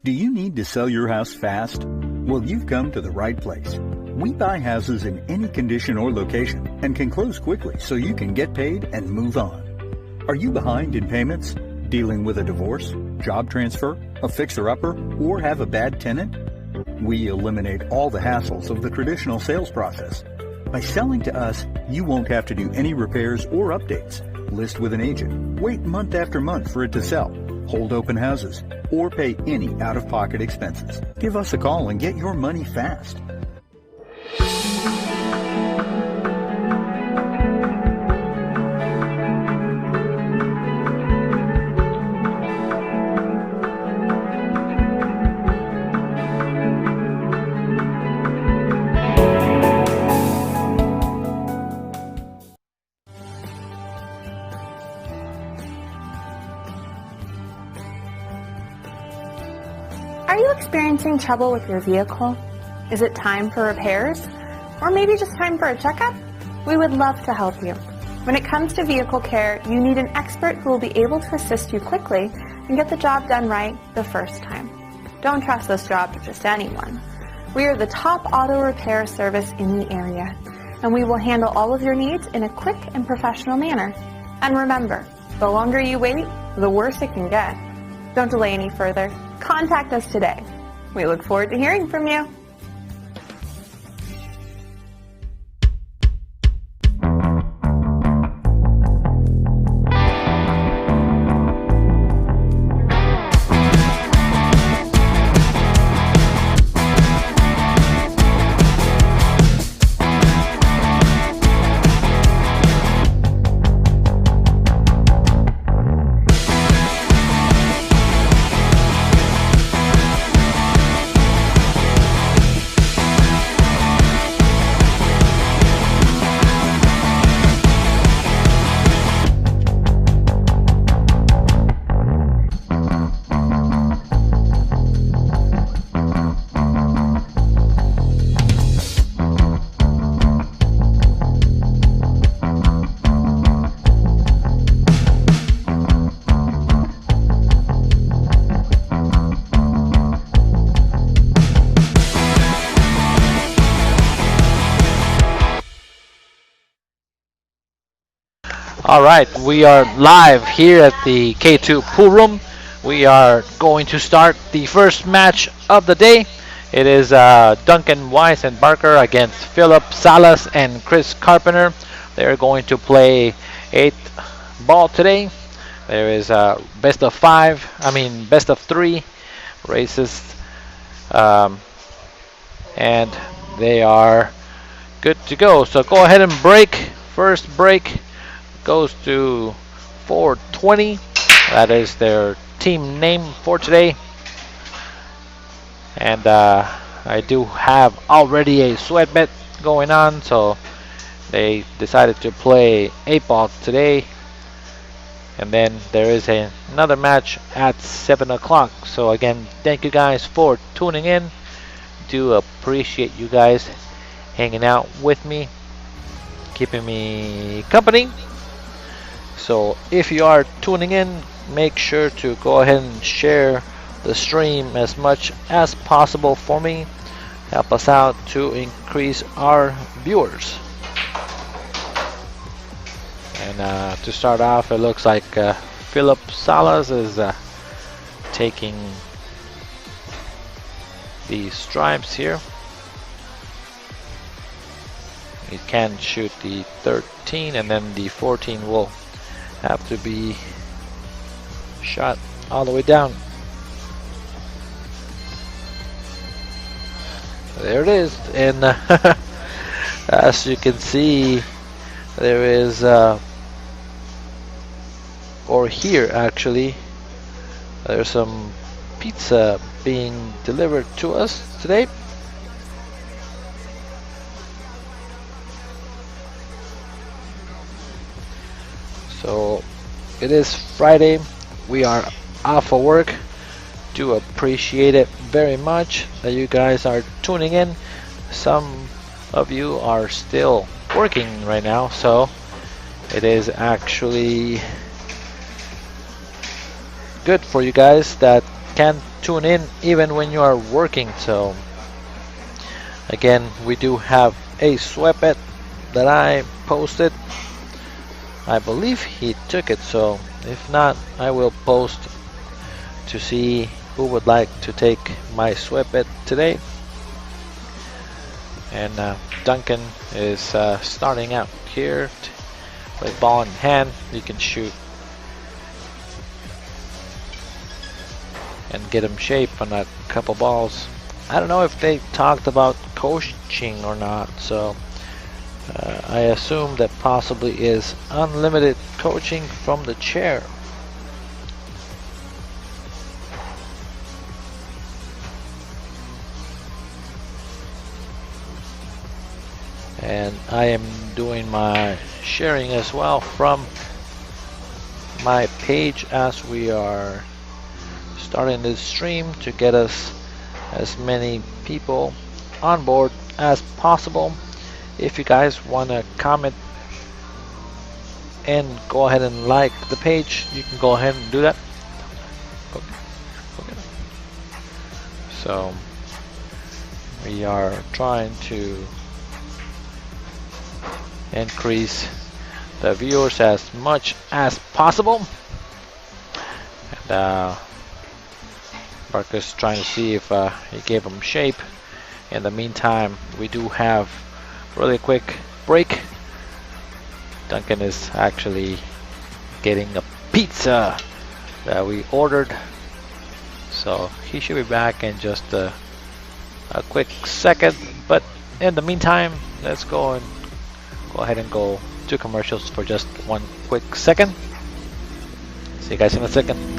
Do you need to sell your house fast? Well, you've come to the right place. We buy houses in any condition or location and can close quickly so you can get paid and move on. Are you behind in payments, dealing with a divorce, job transfer, a fixer-upper, or have a bad tenant? We eliminate all the hassles of the traditional sales process. By selling to us, you won't have to do any repairs or updates, list with an agent, wait month after month for it to sell, hold open houses, or pay any out-of-pocket expenses. Give us a call and get your money fast. Are you experiencing trouble with your vehicle? Is it time for repairs? Or maybe just time for a checkup? We would love to help you. When it comes to vehicle care, you need an expert who will be able to assist you quickly and get the job done right the first time. Don't trust this job to just anyone. We are the top auto repair service in the area, and we will handle all of your needs in a quick and professional manner. And remember, the longer you wait, the worse it can get. Don't delay any further. Contact us today. We look forward to hearing from you. Alright, we are live here at the K2 pool room. We are going to start the first match of the day. It is Duncan Weiss and Barker against Philip Salas and Chris Carpenter. They're going to play 8 ball today. There is best of 3 races. And they are good to go. So go ahead and break. First break goes to 420. That is their team name for today. And I do have already a sweat bet going on, so they decided to play 8 ball today. And then there is another match at 7 o'clock. So again, thank you guys for tuning in. Do appreciate you guys hanging out with me, keeping me company. So if you are tuning in, make sure to go ahead and share the stream as much as possible for me. Help us out to increase our viewers. And to start off, it looks like Philip Salas is taking the stripes here. He can shoot the 13, and then the 14 will have to be shot all the way down. There it is, and as you can see, there is, or here actually, there's some pizza being delivered to us today. So it is Friday, we are off of work. Do appreciate it very much that you guys are tuning in. Some of you are still working right now, so it is actually good for you guys that can tune in even when you are working. So again, we do have a sweat bet that I posted. I believe he took it, so if not, I will post to see who would like to take my sweat bet today. And Duncan is starting out here with ball in hand. You can shoot and get him shape on a couple balls. I don't know if they talked about coaching or not, so I assume that possibly is unlimited coaching from the chair. And I am doing my sharing as well from my page as we are starting this stream to get us as many people on board as possible. If you guys want to comment and go ahead and like the page, you can go ahead and do that. Okay. So we are trying to increase the viewers as much as possible. And Marcus trying to see if he gave him shape. In the meantime, we do have really quick break. Duncan is actually getting a pizza that we ordered, so he should be back in just a quick second. But in the meantime, let's go ahead and go to commercials for just one quick second. See you guys in a second.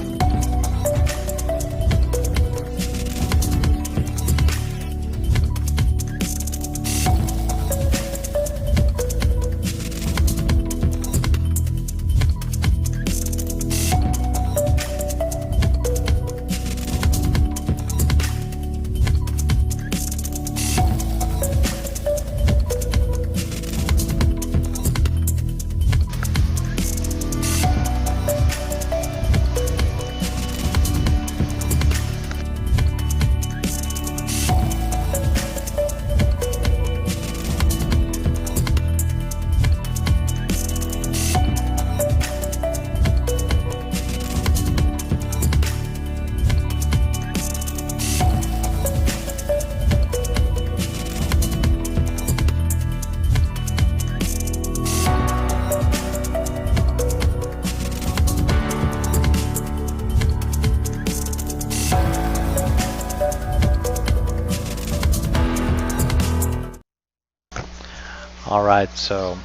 Alright, so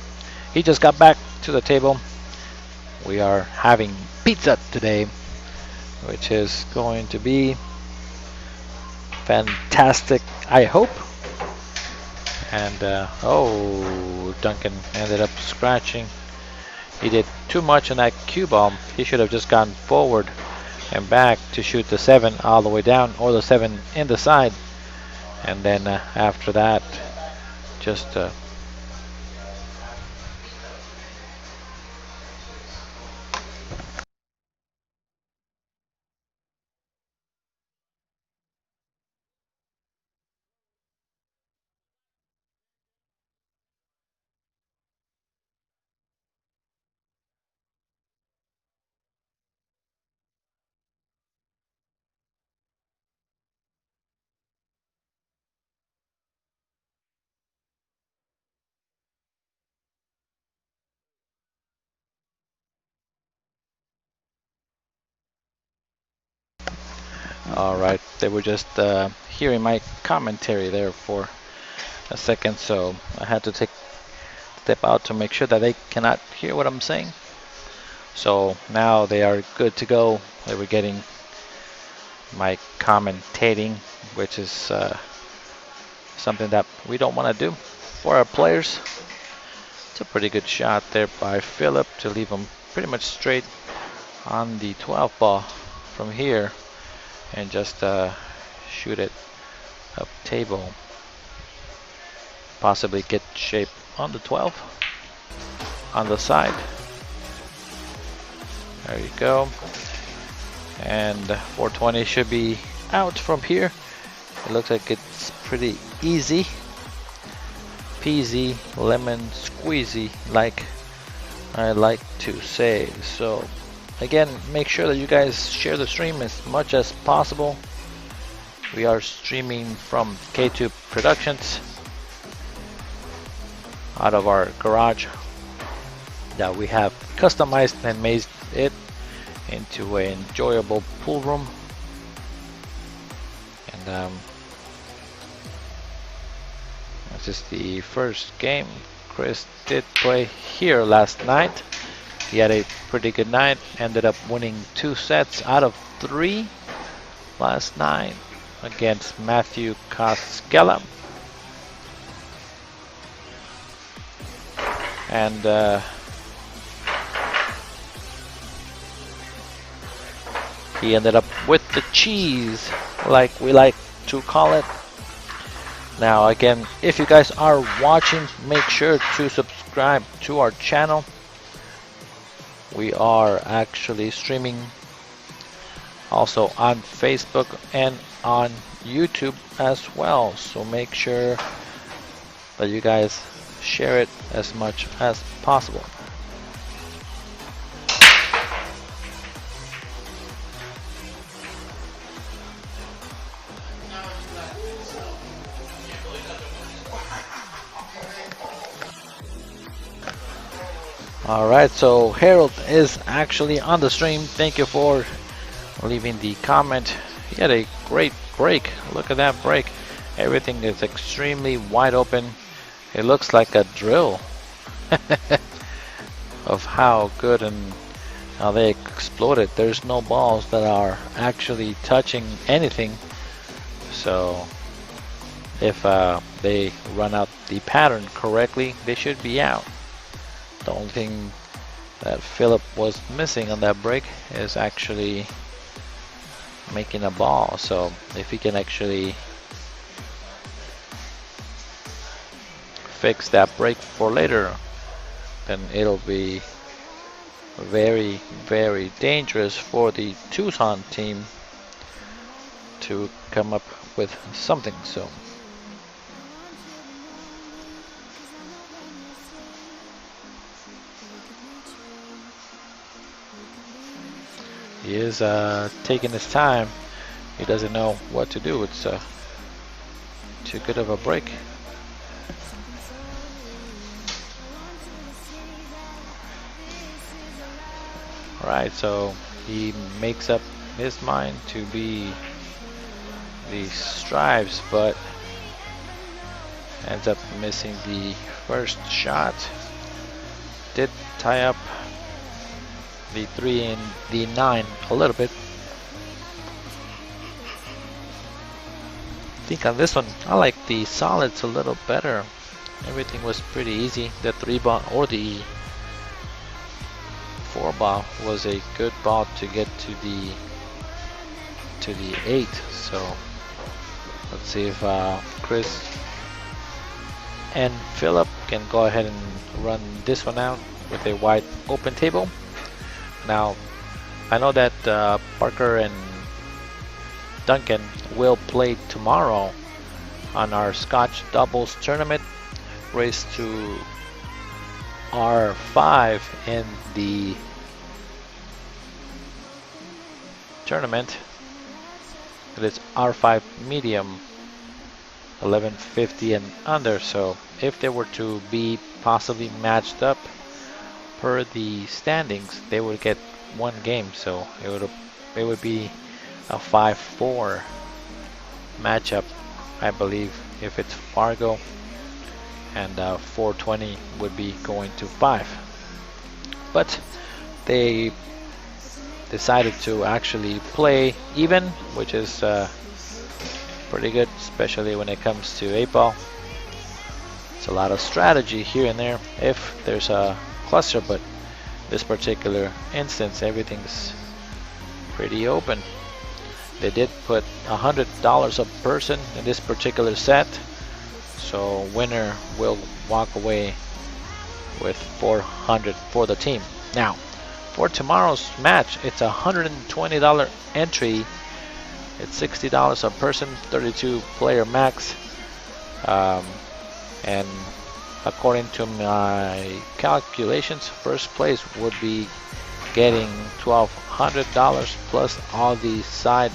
he just got back to the table. We are having pizza today, which is going to be fantastic, I hope. And oh, Duncan ended up scratching. He did too much on that cue ball. He should have just gone forward and back to shoot the 7 all the way down, or the 7 in the side. And then after that, just All right, they were just hearing my commentary there for a second, so I had to step out to make sure that they cannot hear what I'm saying. So now they are good to go. They were getting my commentating, which is something that we don't want to do for our players. It's a pretty good shot there by Philip to leave him pretty much straight on the 12 ball from here and just shoot it up table. Possibly get shape on the 12 on the side. There you go. And 420 should be out from here. It looks like it's pretty easy peasy lemon squeezy, like I like to say. So again, make sure that you guys share the stream as much as possible. We are streaming from K2 Productionz out of our garage that we have customized and made it into an enjoyable pool room. And this is the first game. Chris did play here last night. He had a pretty good night, ended up winning 2 sets out of 3 last night against Matthew Koskela. And he ended up with the cheese, like we like to call it. Now again, if you guys are watching, make sure to subscribe to our channel. We are actually streaming also on Facebook and on YouTube as well, so make sure that you guys share it as much as possible. Alright, so Harold is actually on the stream. Thank you for leaving the comment. He had a great break. Look at that break. Everything is extremely wide open. It looks like a drill of how good and how they exploded. There's no balls that are actually touching anything. So if they run out the pattern correctly, they should be out. The only thing that Philip was missing on that break is actually making a ball. So if he can actually fix that break for later, then it'll be very, very dangerous for the Tucson team to come up with something. So he is taking his time. He doesn't know what to do. It's too good of a break. Alright, so he makes up his mind to be the stripes, but ends up missing the first shot. Did tie up the 3 and the 9 a little bit. I think on this one I like the solids a little better. Everything was pretty easy. The 3 ball or the 4 ball was a good ball to get to the 8. So let's see if Chris and Philip can go ahead and run this one out with a wide open table. Now, I know that Parker and Duncan will play tomorrow on our Scotch doubles tournament, race to R5 in the tournament. It is R5 medium, 1150 and under. So if they were to be possibly matched up per the standings, they would get 1 game. So it would be a 5-4 matchup, I believe, if it's Fargo, and 420 would be going to 5. But they decided to actually play even, which is pretty good, especially when it comes to 8-ball. It's a lot of strategy here and there if there's a cluster, but this particular instance, everything's pretty open. They did put $100 a person in this particular set, so winner will walk away with $400 for the team. Now, for tomorrow's match, it's a $120 entry. It's $60 a person, 32 player max, and according to my calculations, first place would be getting $1,200 plus all the side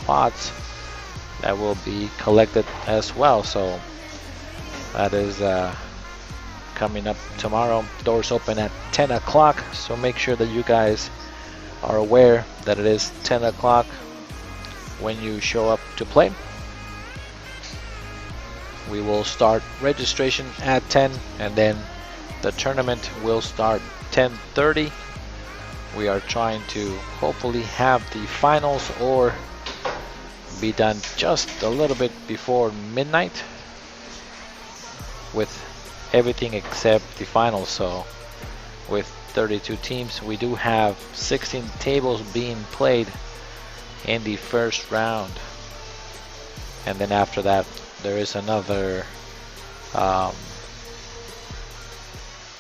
pots that will be collected as well. So that is coming up tomorrow. Doors open at 10 o'clock, so make sure that you guys are aware that it is 10 o'clock when you show up to play. We will start registration at 10, and then the tournament will start 10:30. We are trying to hopefully have the finals or be done just a little bit before midnight with everything except the finals. So with 32 teams, we do have 16 tables being played in the first round, and then after that there is another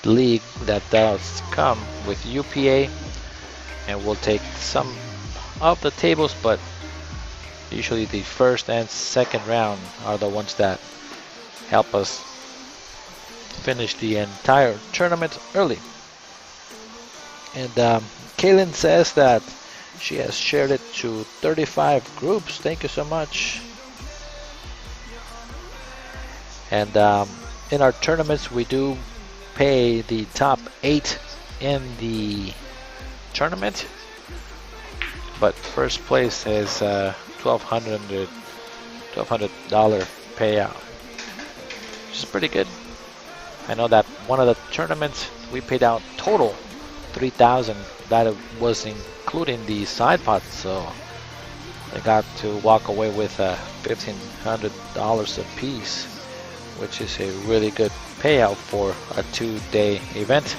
league that does come with UPA, and we'll take some of the tables, but usually the first and second round are the ones that help us finish the entire tournament early. And Kaylin says that she has shared it to 35 groups. Thank you so much. And in our tournaments, we do pay the top 8 in the tournament, but first place is $1,200 payout, which is pretty good. I know that one of the tournaments we paid out total $3,000. That was including the side pots, so they got to walk away with $1,500 a piece, which is a really good payout for a 2-day event.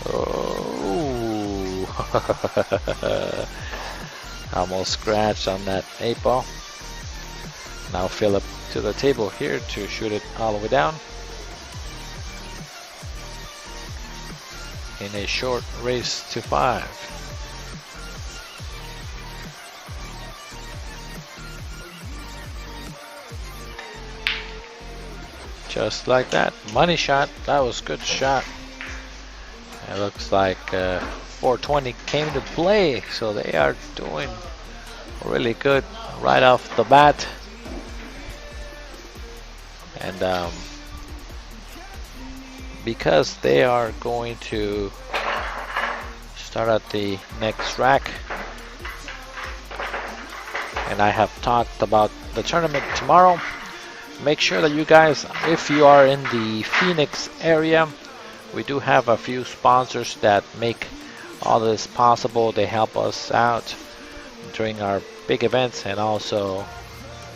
Oh, almost scratched on that 8-ball. Now Philip to the table here to shoot it all the way down in a short race to 5. Just like that. Money shot. That was a good shot. It looks like 420 came to play, so they are doing really good right off the bat. And because they are going to start at the next rack, and I have talked about the tournament tomorrow, make sure that you guys, if you are in the Phoenix area, we do have a few sponsors that make all this possible. They help us out during our big events, and also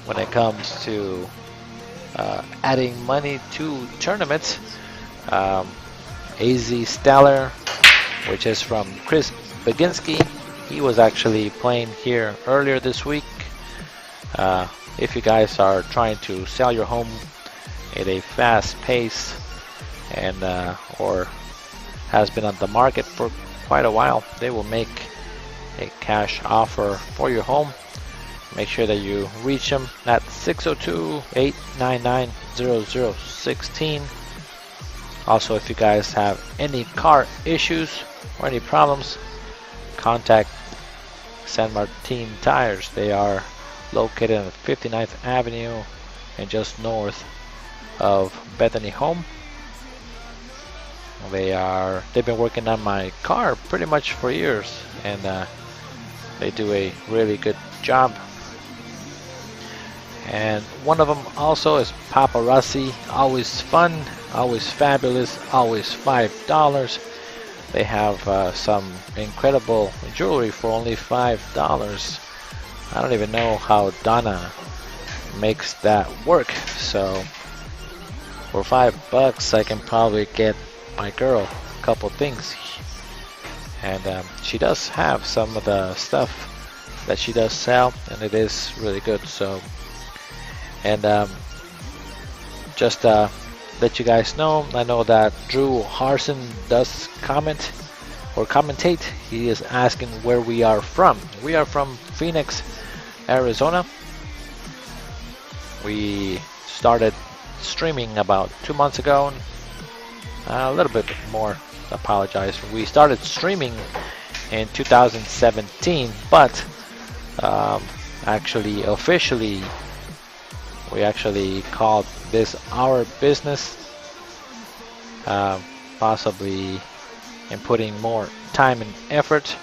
when it comes to adding money to tournaments. AZ Stellar, which is from Chris Baginski. He was actually playing here earlier this week. If you guys are trying to sell your home at a fast pace and or has been on the market for quite a while, they will make a cash offer for your home. Make sure that you reach them at 602-899-0016. Also, if you guys have any car issues or any problems, contact San Martin Tires. They are located on 59th Avenue and just north of Bethany Home. They've been working on my car pretty much for years, and they do a really good job. And one of them also is Paparazzi. Always fun, always fabulous, always $5. They have some incredible jewelry for only $5. I don't even know how Donna makes that work. So for $5, I can probably get my girl a couple things. And she does have some of the stuff that she does sell, and it is really good. So, and just let you guys know, I know that Drew Harson does comment or commentate. He is asking where we are from. We are from Phoenix, Arizona. We started streaming about 2 months ago. A little bit more, apologize. We started streaming in 2017, but actually officially we actually called this our business, possibly in putting more time and effort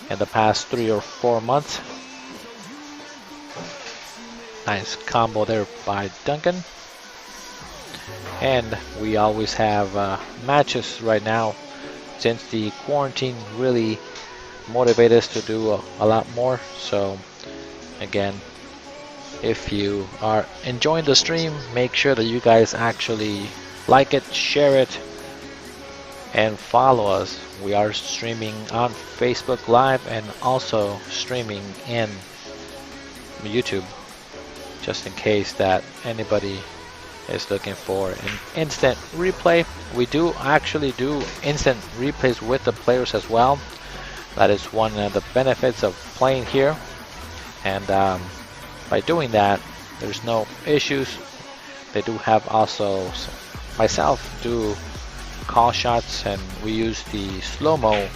in the past 3 or 4 months. Nice combo there by Duncan. And we always have matches right now, since the quarantine really motivated us to do a lot more. So again, if you are enjoying the stream, make sure that you guys actually like it, share it, and follow us. We are streaming on Facebook Live and also streaming in YouTube, just in case that anybody is looking for an instant replay. We do actually do instant replays with the players as well. That is one of the benefits of playing here, and by doing that, there's no issues. They do have also, myself do call shots, and we use the slow-mo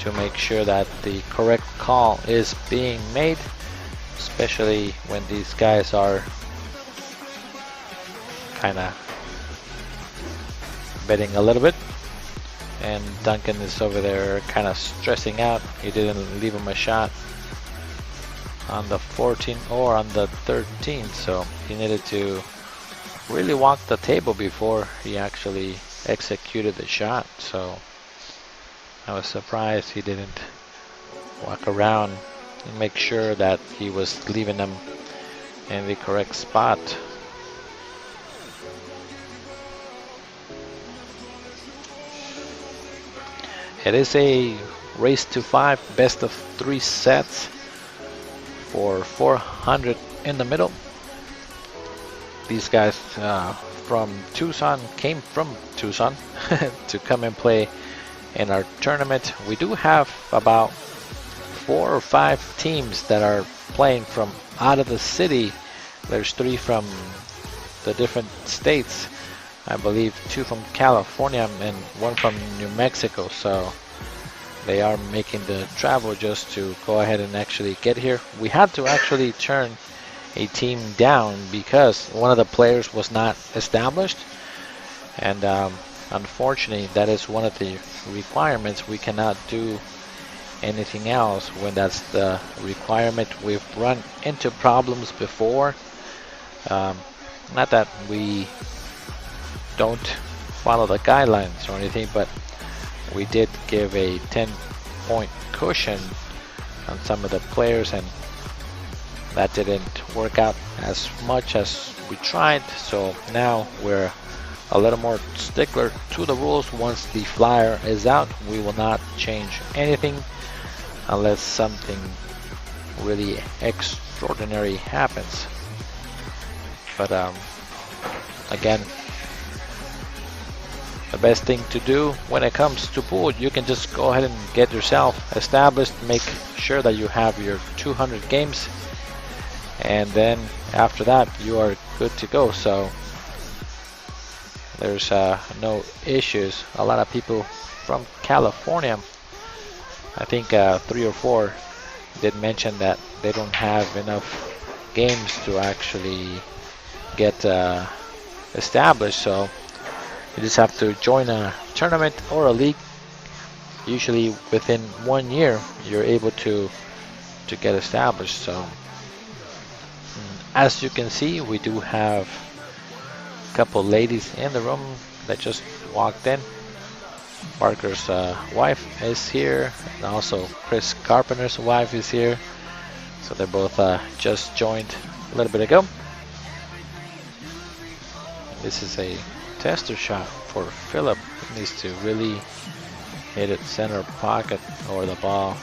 to make sure that the correct call is being made, especially when these guys are kind of betting a little bit. And Duncan is over there kind of stressing out. He didn't leave him a shot on the 14 or on the 13, so he needed to really walk the table before he actually executed the shot. So I was surprised he didn't walk around and make sure that he was leaving them in the correct spot. It is a race to 5, best of 3 sets for 400 in the middle. These guys from Tucson came from Tucson to come and play in our tournament. We do have about 4 or 5 teams that are playing from out of the city. There's 3 from the different states. I believe 2 from California and 1 from New Mexico. So they are making the travel just to go ahead and actually get here. We had to actually turn a team down because one of the players was not established, and unfortunately that is one of the requirements. We cannot do anything else when that's the requirement. We've run into problems before, not that we don't follow the guidelines or anything, but we did give a 10-point cushion on some of the players, and that didn't work out as much as we tried. So now we're a little more stickler to the rules. Once the flyer is out, we will not change anything unless something really extraordinary happens. But again, the best thing to do when it comes to pool, you can just go ahead and get yourself established, make sure that you have your 200 games, and then after that you are good to go. So there's no issues. A lot of people from California, I think 3 or 4 did mention that they don't have enough games to actually get established. So You just have to join a tournament or a league. Usually within 1 year, you're able to get established. So as you can see, we do have a couple ladies in the room that just walked in. Parker's wife is here, and also Chris Carpenter's wife is here. So they're both just joined a little bit ago. This is a tester shot for Philip. He needs to really hit it center pocket, or the ball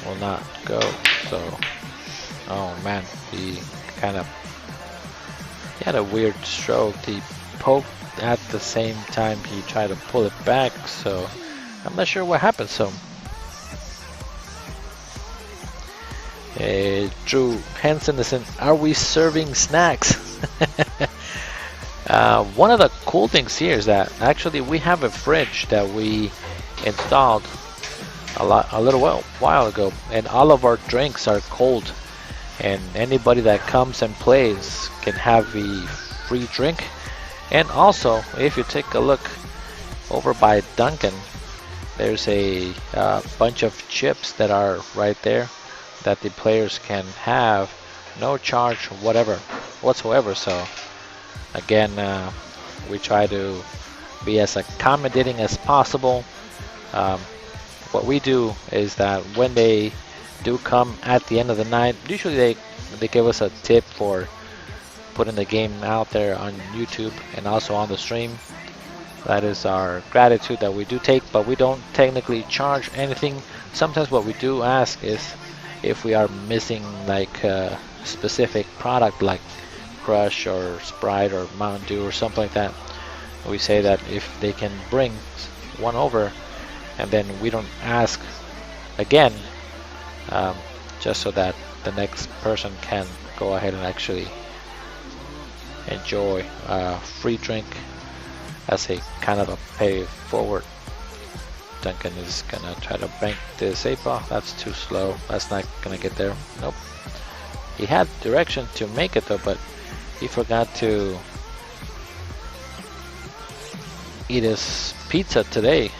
will not go. So, oh man, he had a weird stroke. He poked at the same time he tried to pull it back, so I'm not sure what happened. So Drew Henson is in, are we serving snacks? One of the cool things here is that actually we have a fridge that we installed a little while ago, and all of our drinks are cold, and anybody that comes and plays can have a free drink. And also, if you take a look over by Duncan, there's a bunch of chips that are right there that the players can have, no charge whatsoever. So again, we try to be as accommodating as possible. What we do is that when they do come at the end of the night, usually they give us a tip for putting the game out there on YouTube and also on the stream. That is our gratitude that we do take, but we don't technically charge anything. Sometimes what we do ask is if we are missing like a specific product like Crush or Sprite or Mountain Dew or something like that. We say that if they can bring one over, and then we don't ask again, just so that the next person can go ahead and actually enjoy a free drink as a kind of a pay forward. Duncan is gonna try to bank this 8-ball. That's too slow. That's not gonna get there. Nope. He had direction to make it though, but he forgot to eat his pizza today.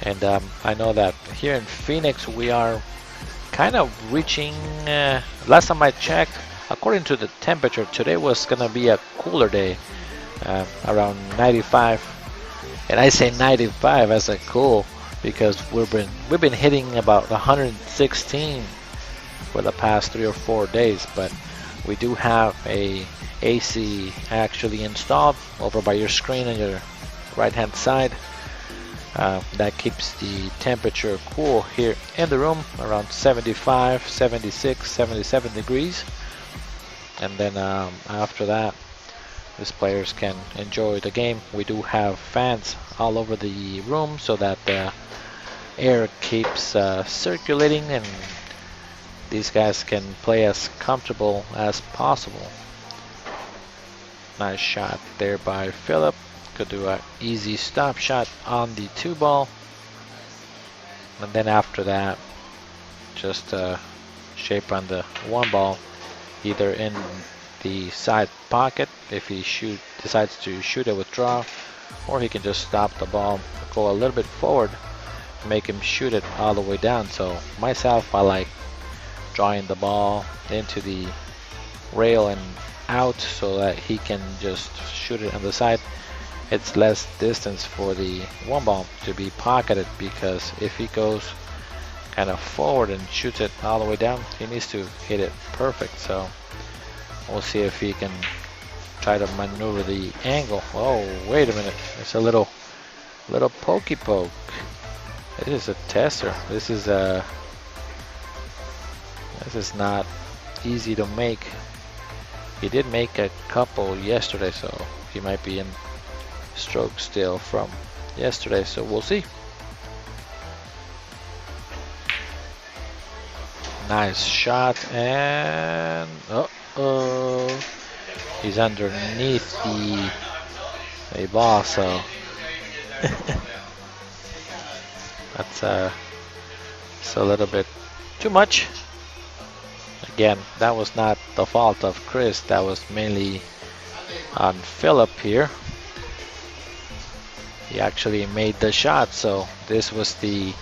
And I know that here in Phoenix we are kind of reaching, last time I checked, according to the temperature, today was gonna be a cooler day, around 95. And I say 95 as a cool because we've been hitting about 116 for the past 3 or 4 days. But we do have a AC actually installed over by your screen on your right hand side. That keeps the temperature cool here in the room, around 75, 76, 77 degrees. And then after that, these players can enjoy the game. We do have fans all over the room so that the air keeps circulating, and these guys can play as comfortable as possible. Nice shot there by Philip. Could do an easy stop shot on the 2-ball. And then after that, just shape on the 1-ball, either in the side pocket if he decides to shoot a withdraw, or he can just stop the ball, go a little bit forward, make him shoot it all the way down. So myself, I like drawing the ball into the rail and out so that he can just shoot it on the side. It's less distance for the 1-ball to be pocketed, because if he goes kind of forward and shoots it all the way down, he needs to hit it perfect. So we'll see if he can try to maneuver the angle. Oh, wait a minute. It's a little pokey poke. This is a tester. This is not easy to make. He did make a couple yesterday, so he might be in stroke still from yesterday, so we'll see. Nice shot, and he's underneath the ball, so that's it's a little bit too much. again, that was not the fault of Chris. That was mainly on Philip here. He actually made the shot, so this was the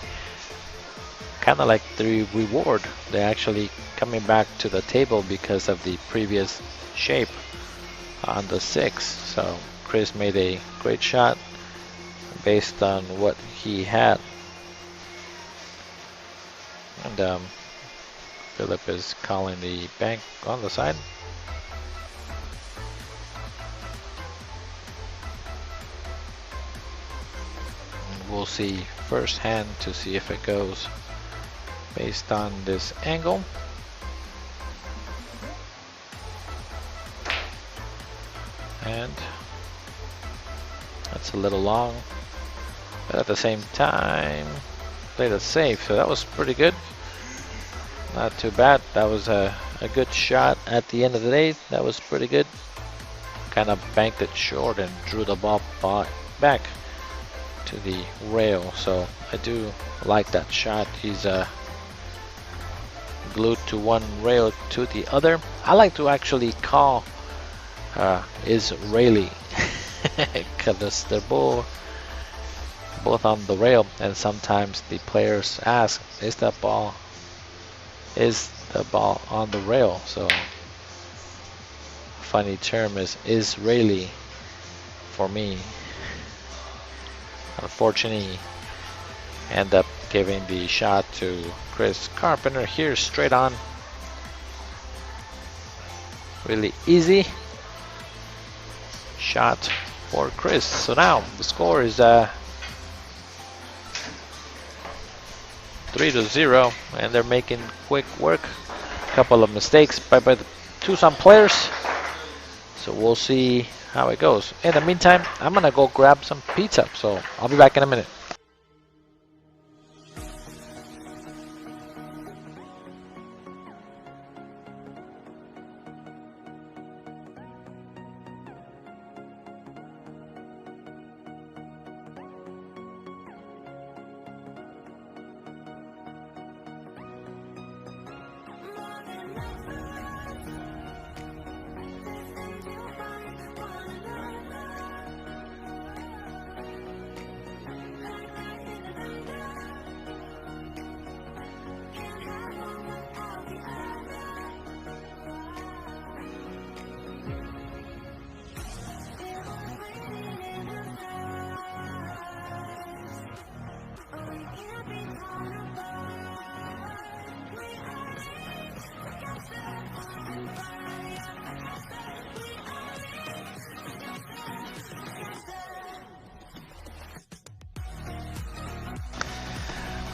kind of like the reward. They're actually coming back to the table because of the previous shape on the 6. So Chris made a great shot based on what he had. And Philip is calling the bank on the side. And we'll see first hand to see if it goes based on this angle. And that's a little long, but at the same time played it safe, so that was pretty good. Not too bad. That was a good shot at the end of the day. That was pretty good. Kind of banked it short and drew the ball back to the rail, so I do like that shot. He's glued to one rail to the other. I like to actually call Israeli because they're both on the rail, and sometimes the players ask, is the ball on the rail? So funny term is Israeli for me. Unfortunately, end up giving the shot to Chris Carpenter here, straight on. Really easy shot for Chris. So now the score is 3-0, and they're making quick work. A couple of mistakes by the Tucson players. So we'll see how it goes. In the meantime, I'm gonna go grab some pizza, so I'll be back in a minute.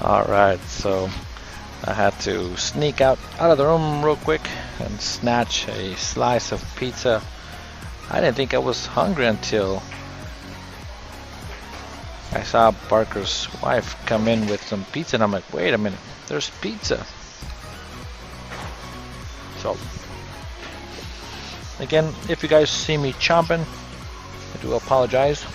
Alright, so I had to sneak out of the room real quick and snatch a slice of pizza. I didn't think I was hungry until I saw Parker's wife come in with some pizza, and I'm like, wait a minute, there's pizza. So again, if you guys see me chomping, I do apologize.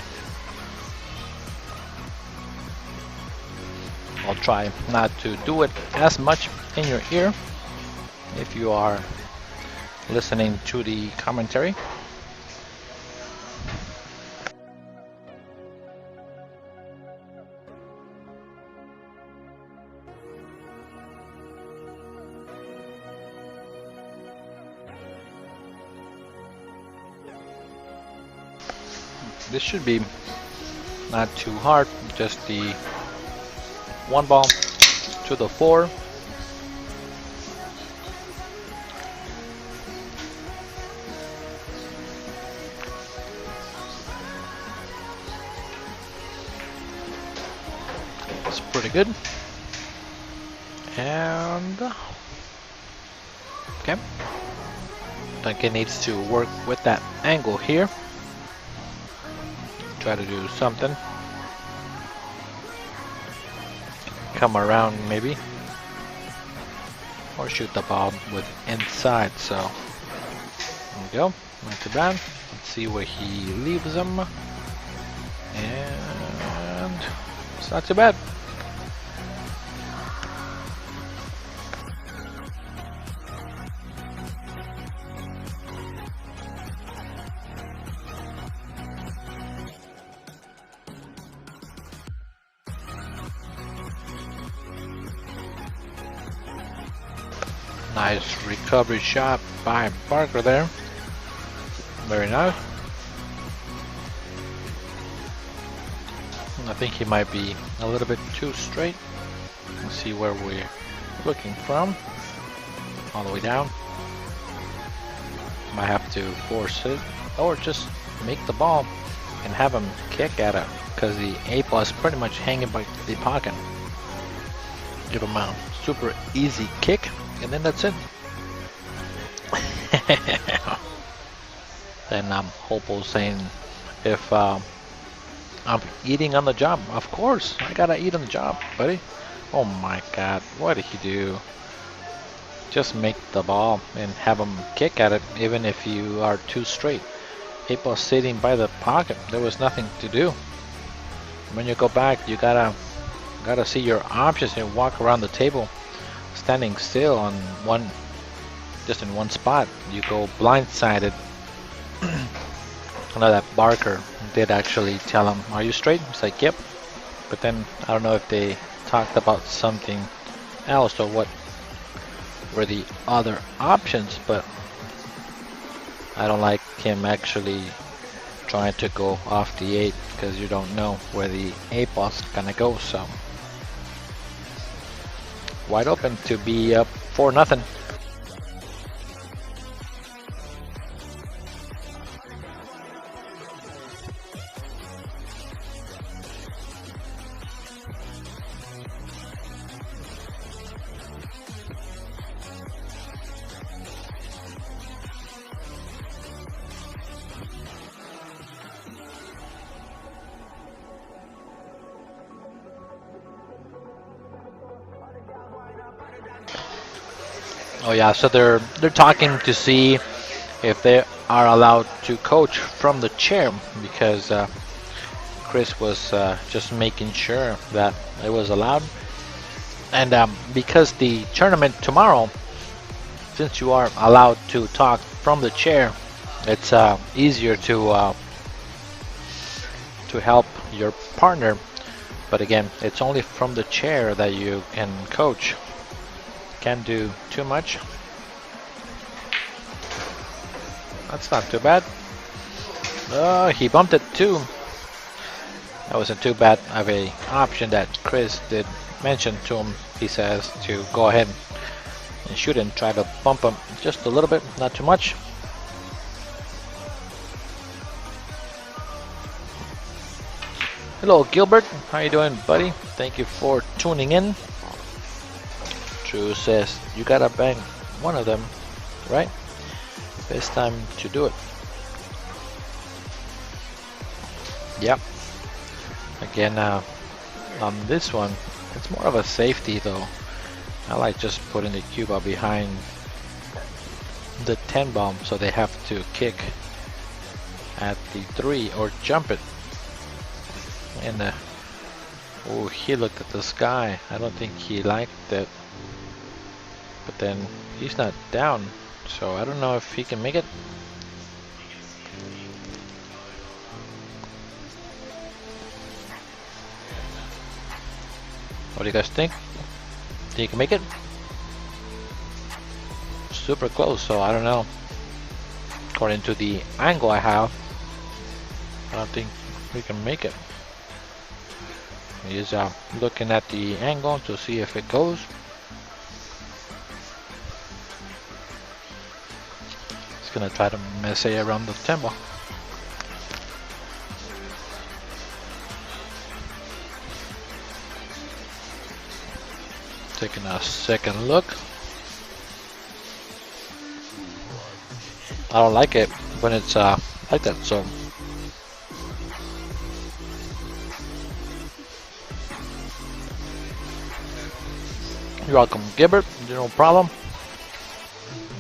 I'll try not to do it as much in your ear if you are listening to the commentary. This should be not too hard, just the one ball to the 4. It's pretty good. And okay, Duncan needs to work with that angle here. Try to do something. Come around maybe, or shoot the ball with inside. So there we go, not too bad. Let's see where he leaves them, and it's not too bad. Nice recovery shot by Parker there. Very nice. I think he might be a little bit too straight. Let's see where we're looking from. All the way down. Might have to force it or just make the ball and have him kick at it, because the 8-ball is pretty much hanging by the pocket. Give him a super easy kick, and then that's it. Then Hopo saying, if I'm eating on the job, of course I gotta eat on the job, buddy. Oh my God, what did he do? Just make the ball and have him kick at it, even if you are too straight. 8-ball sitting by the pocket, there was nothing to do. When you go back, you gotta see your options and walk around the table, standing still on just in one spot. You go blindsided. I know that Barker did actually tell him, "Are you straight?" He's like, "Yep." But then I don't know if they talked about something else or what were the other options, but I don't like him actually trying to go off the 8, because you don't know where the 8-ball's gonna go. So wide open to be up 4-0. Oh yeah, so they're talking to see if they are allowed to coach from the chair, because Chris was just making sure that it was allowed. And because the tournament tomorrow, since you are allowed to talk from the chair, it's easier to help your partner. But again, it's only from the chair that you can coach. Can't do too much. That's not too bad. Oh, he bumped it too. That wasn't too bad of a option that Chris did mention to him. He says to go ahead and shoot and try to bump him just a little bit, not too much. Hello Gilbert, how you doing, buddy? Thank you for tuning in. Drew says you gotta bang one of them, right? Best time to do it. Yep. Again, on this one, it's more of a safety though. I like just putting the cue ball behind the 10 bomb, so they have to kick at the 3 or jump it. And oh, he looked at the sky. I don't think he liked it. But then he's not down, so I don't know if he can make it. What do you guys think? Think you can make it? Super close, so I don't know. According to the angle I have, I don't think we can make it. He's looking at the angle to see if it goes. He's gonna try to messy around the temple. Taking a second look. I don't like it when it's like that, so you're welcome, Gilbert. No problem.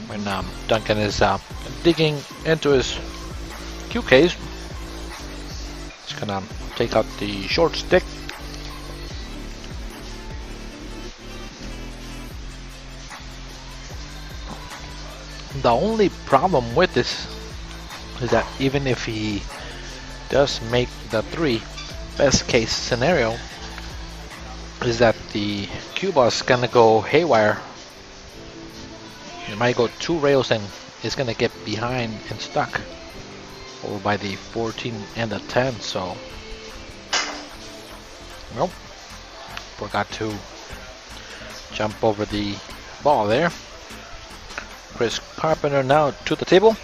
When Duncan is digging into his cue case, he's gonna take out the short stick. The only problem with this is that even if he does make the 3, best case scenario is that the cue ball is gonna go haywire You might go 2 rails and it's gonna get behind and stuck over by the 14 and the 10. So nope, forgot to jump over the ball there. Chris Carpenter now to the table.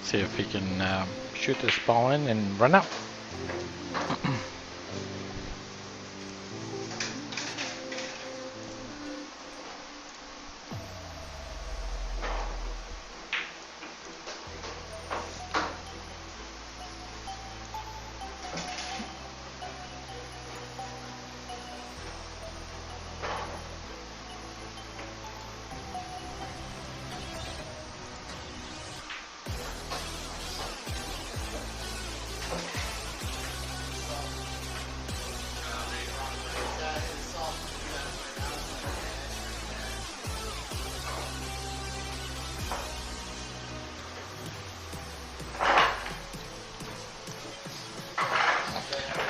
See if he can shoot this ball in and run out.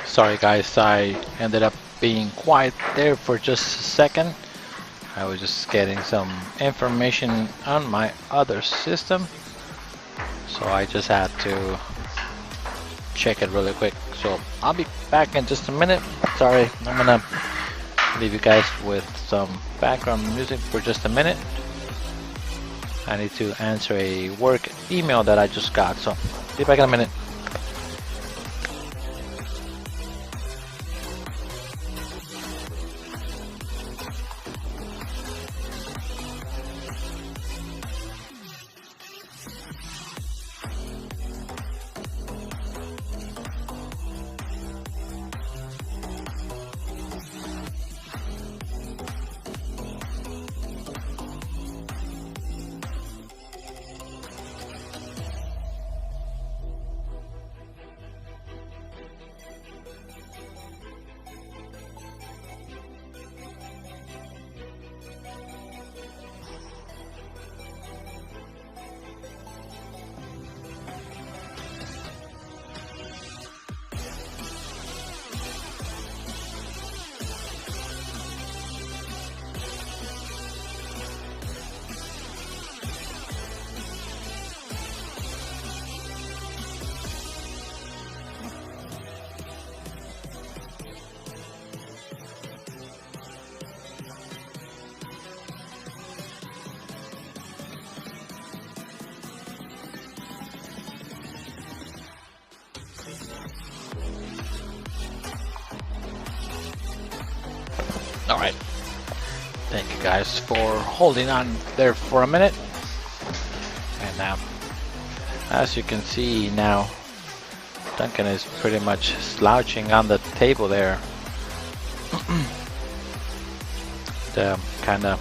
Sorry guys, I ended up being quiet there for just a second. I was just getting some information on my other system, so I just had to check it really quick. So I'll be back in just a minute. Sorry, I'm gonna leave you guys with some background music for just a minute. I need to answer a work email that I just got, so be back in a minute. Alright, thank you guys for holding on there for a minute. And as you can see now, Duncan is pretty much slouching on the table there. Kind of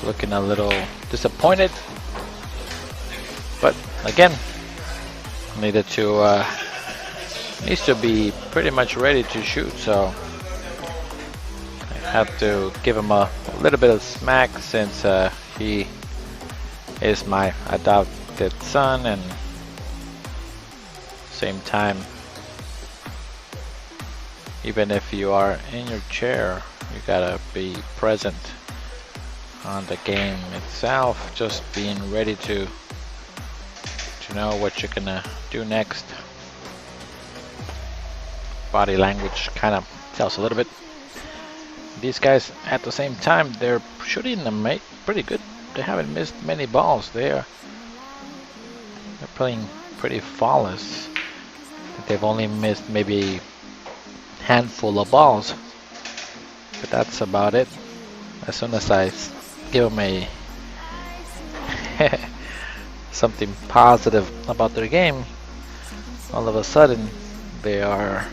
looking a little disappointed, but again, needs to be pretty much ready to shoot, so have to give him a little bit of smack since he is my adopted son, and same time, even if you are in your chair, you gotta be present on the game itself, just being ready to know what you're gonna do next. Body language kind of tells a little bit. These guys at the same time, they're shooting them pretty good. They haven't missed many balls there. They're playing pretty flawless. They've only missed maybe a handful of balls, but that's about it. As soon as I give them a something positive about their game, all of a sudden they are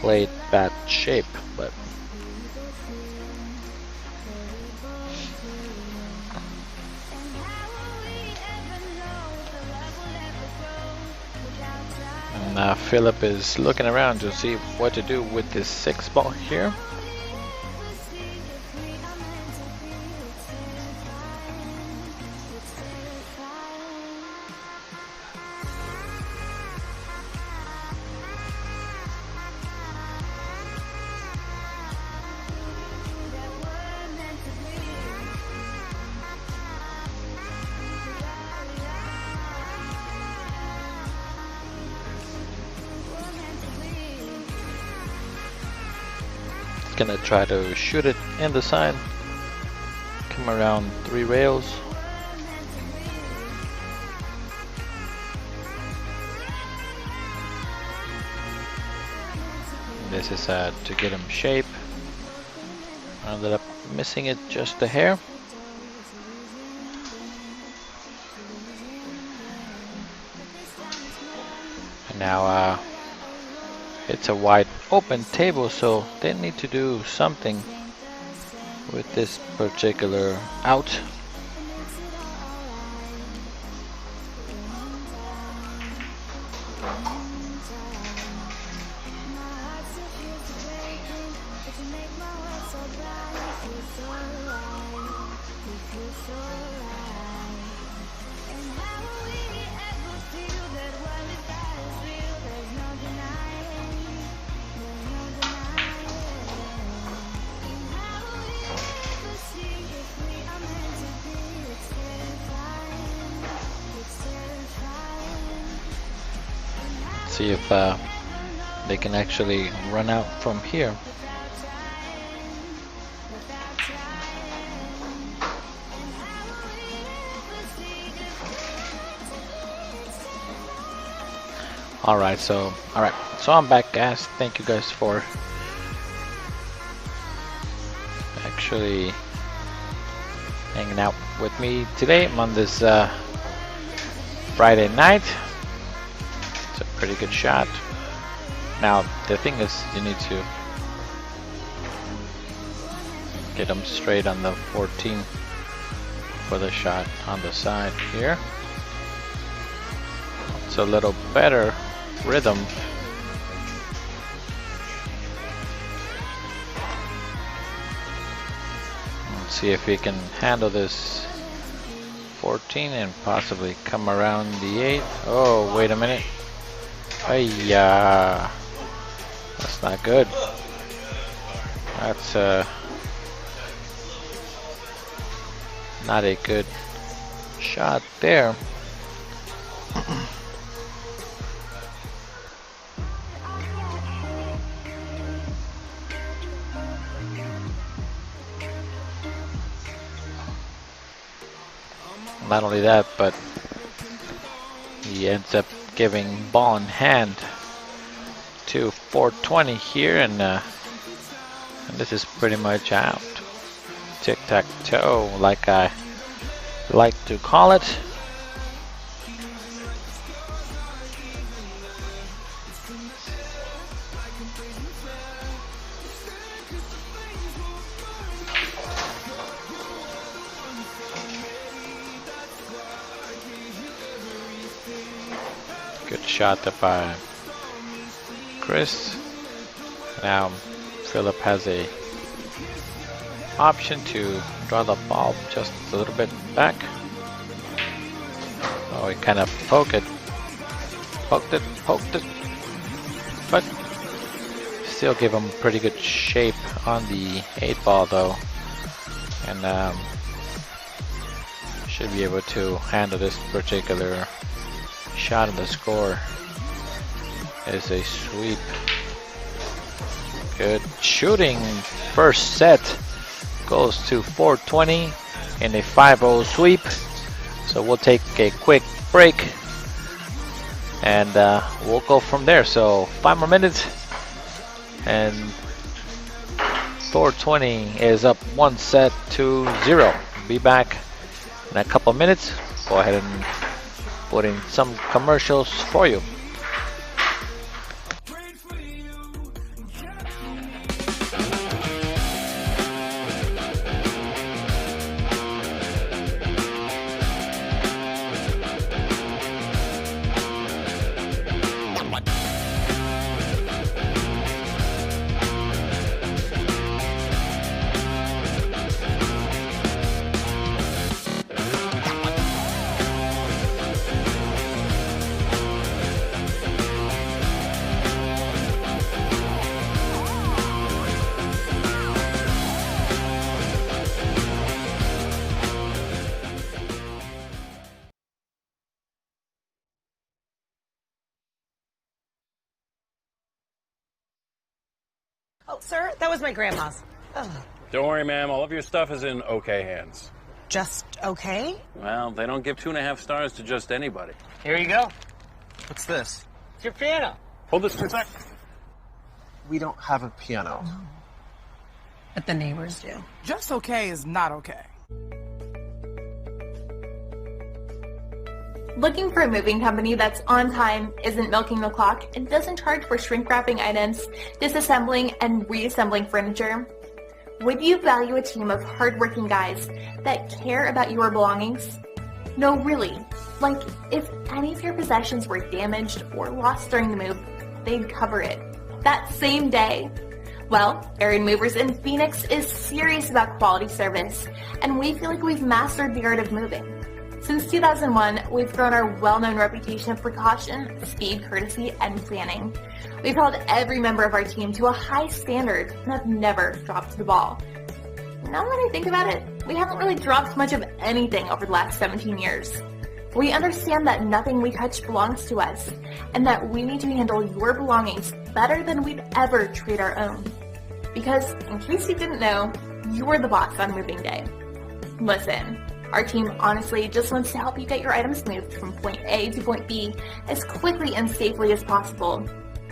played bad shape. But Philip is looking around to see what to do with this 6 ball here. Gonna try to shoot it in the side, come around 3 rails. This is to get him shape. I ended up missing it just a hair. And now it's a wide open table, so they need to do something with this particular out. See if they can actually run out from here. Alright, so I'm back, guys. Thank you guys for actually hanging out with me today. I'm on this Friday night. It's a pretty good shot. Now the thing is, you need to get them straight on the 14 for the shot on the side here. It's a little better rhythm. Let's see if we can handle this 14 and possibly come around the 8. Oh, wait a minute. Yeah, that's not good. That's not a good shot there. Not only that, but he ends up giving ball in hand to 420 here, and this is pretty much out. Tic-tac-toe, like I like to call it. Good shot by Chris. Now Philip has a option to draw the ball just a little bit back. Oh, he kind of poked it, but still give him pretty good shape on the 8 ball though, and should be able to handle this particular shot. Of the score is a sweep. Good shooting. First set goes to 420 in a 5-0 sweep. So So we'll take a quick break and we'll go from there. So 5 more minutes and Thor 20 is up 1-0. Be back in a couple minutes. Go ahead and put in some commercials for you. Oh, sir, that was my grandma's. Ugh. Don't worry, ma'am. All of your stuff is in okay hands. Just okay? Well, they don't give 2.5 stars to just anybody. Here you go. What's this? It's your piano. Hold this for a sec. We don't have a piano. But the neighbors do. Just okay is not okay. Looking for a moving company that's on time, isn't milking the clock, and doesn't charge for shrink wrapping items, disassembling and reassembling furniture? Would you value a team of hardworking guys that care about your belongings? No, really. Like, if any of your possessions were damaged or lost during the move, they'd cover it that same day. Well, Aaron Movers in Phoenix is serious about quality service, and we feel like we've mastered the art of moving. Since 2001, we've grown our well-known reputation of precaution, speed, courtesy, and planning. We've held every member of our team to a high standard and have never dropped the ball. Now that I think about it, we haven't really dropped much of anything over the last 17 years. We understand that nothing we touch belongs to us, and that we need to handle your belongings better than we'd ever treat our own. Because, in case you didn't know, you're the boss on moving day. Listen. Our team honestly just wants to help you get your items moved from point A to point B as quickly and safely as possible.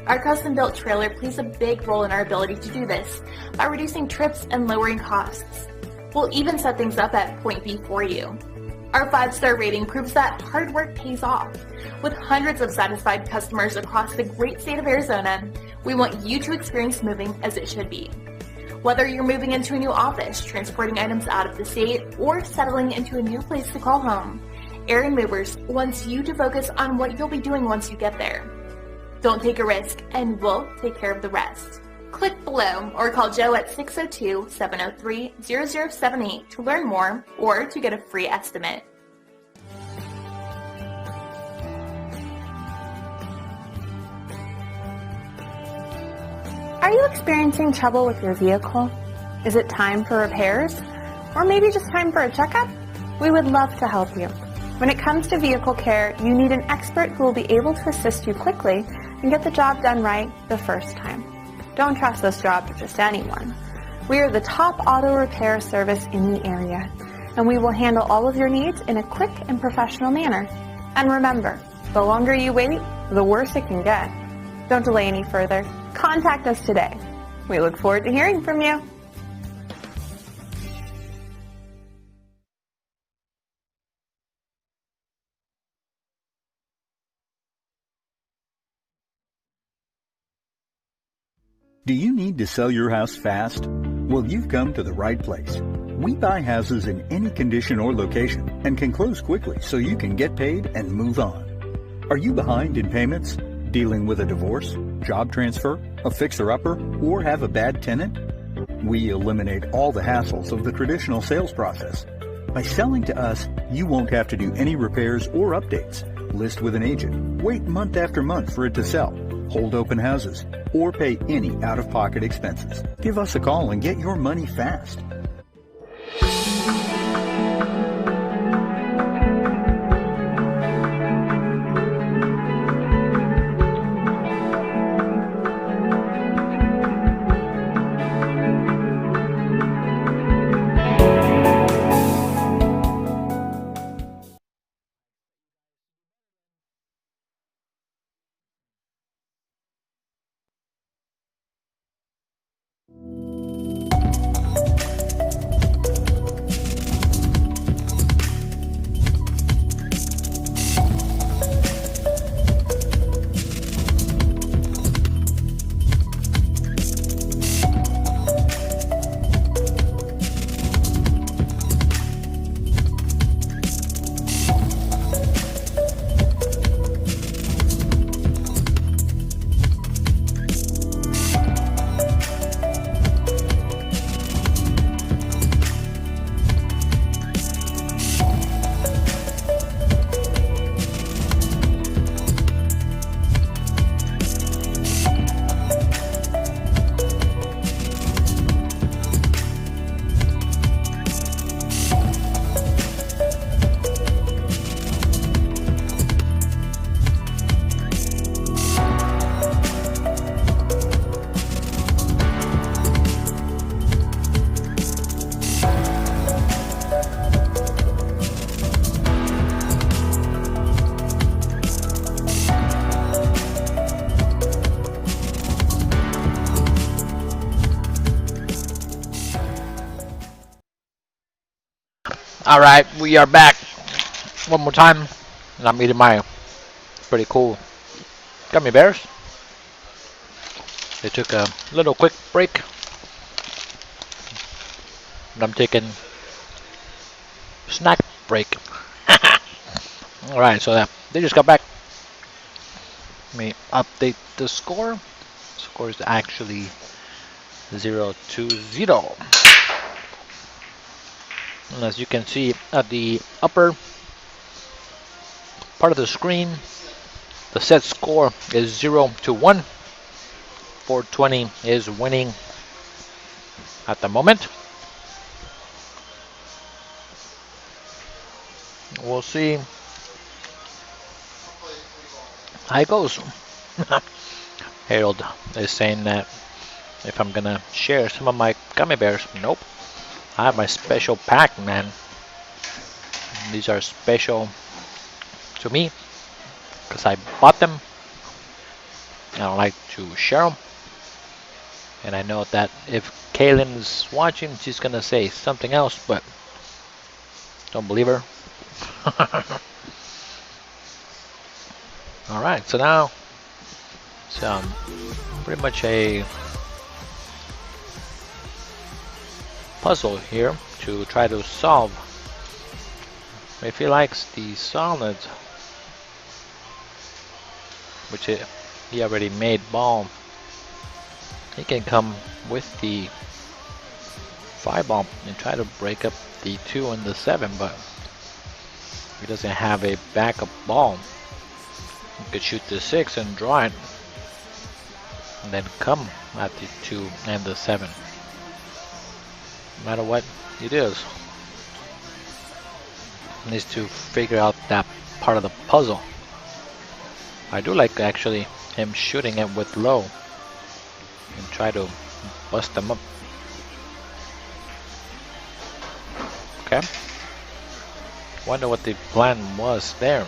Our custom-built trailer plays a big role in our ability to do this by reducing trips and lowering costs. We'll even set things up at point B for you. Our 5-star rating proves that hard work pays off. With hundreds of satisfied customers across the great state of Arizona, we want you to experience moving as it should be. Whether you're moving into a new office, transporting items out of the state, or settling into a new place to call home, Aaron Movers wants you to focus on what you'll be doing once you get there. Don't take a risk, and we'll take care of the rest. Click below or call Joe at 602-703-0078 to learn more or to get a free estimate. Are you experiencing trouble with your vehicle? Is it time for repairs? Or maybe just time for a checkup? We would love to help you. When it comes to vehicle care, you need an expert who will be able to assist you quickly and get the job done right the first time. Don't trust this job to just anyone. We are the top auto repair service in the area, and we will handle all of your needs in a quick and professional manner. And remember, the longer you wait, the worse it can get. Don't delay any further. Contact us today. We look forward to hearing from you. Do you need to sell your house fast? Well, you've come to the right place. We buy houses in any condition or location and can close quickly so you can get paid and move on. Are you behind in payments? Dealing with a divorce, job transfer, a fixer-upper, or have a bad tenant? We eliminate all the hassles of the traditional sales process. By selling to us, you won't have to do any repairs or updates, list with an agent, wait month after month for it to sell, hold open houses, or pay any out-of-pocket expenses. Give us a call and get your money fast. Alright, we are back one more time. And I'm eating my pretty cool gummy bears. They took a little quick break. And I'm taking snack break. Alright, so they just got back. Let me update the score. The score is actually 0-0. And as you can see at the upper part of the screen, the set score is 0-1. 420 is winning at the moment. We'll see how it goes. Harold is saying that if I'm gonna share some of my gummy bears, nope. I have my special pack, man. These are special to me because I bought them. I don't like to share them. And I know that if Kaylin's watching, she's gonna say something else, but don't believe her. Alright, so now it's pretty much a puzzle here to try to solve. If he likes the solid, which he already made ball, he can come with the 5 ball and try to break up the 2 and the 7, but he doesn't have a backup ball. He could shoot the 6 and draw it, and then come at the 2 and the 7. No matter what it is, he needs to figure out that part of the puzzle. I do like actually him shooting it with low and try to bust them up. Okay. Wonder what the plan was there.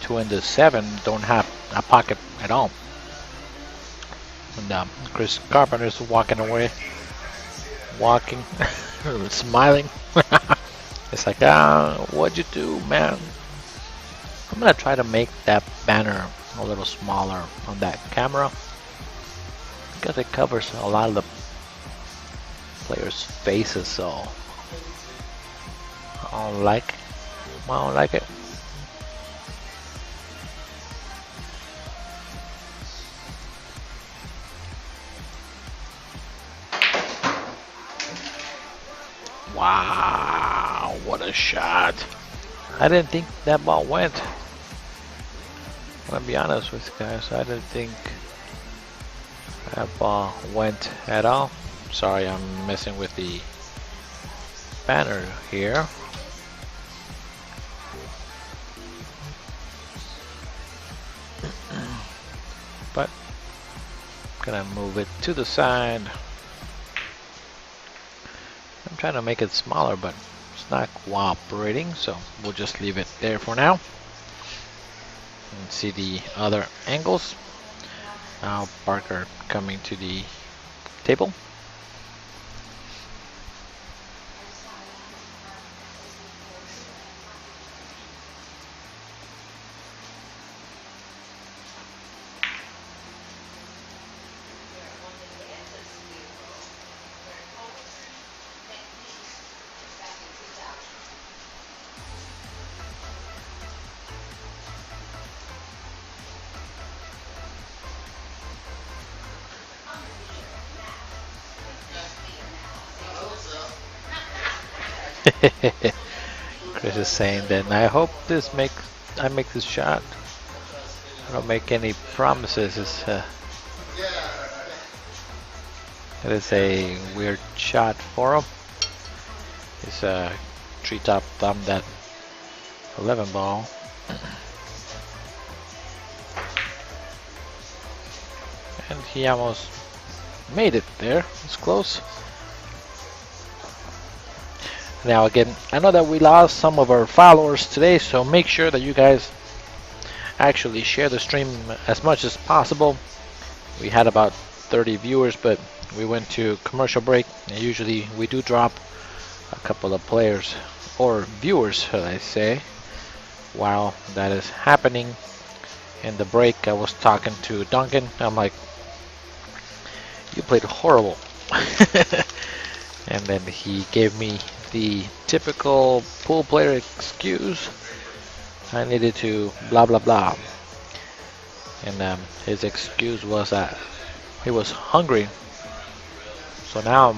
2 and the 7 don't have a pocket at all. And Chris Carpenter's walking away, smiling. It's like, what'd you do, man? I'm gonna try to make that banner a little smaller on that camera because it covers a lot of the players' faces, so I don't like it. Wow, what a shot. I didn't think that ball went. I'm gonna be honest with you guys, I didn't think that ball went at all. Sorry, I'm messing with the banner here. But I'm gonna move it to the side. I'm trying to make it smaller, but it's not cooperating, so we'll just leave it there for now. And see the other angles. Now Parker coming to the table. Chris is saying that I hope I make this shot. I don't make any promises. It is a weird shot for him. It's a treetop thumb that 11 ball. And he almost made it there. It's close. Now again, I know that we lost some of our followers today, so make sure that you guys actually share the stream as much as possible. We had about 30 viewers, but we went to commercial break, and usually we do drop a couple of players or viewers, should I say, while that is happening. In the break, I was talking to Duncan. I'm like, you played horrible. And then he gave me the typical pool player excuse. I needed to blah blah blah. And his excuse was that he was hungry. So now,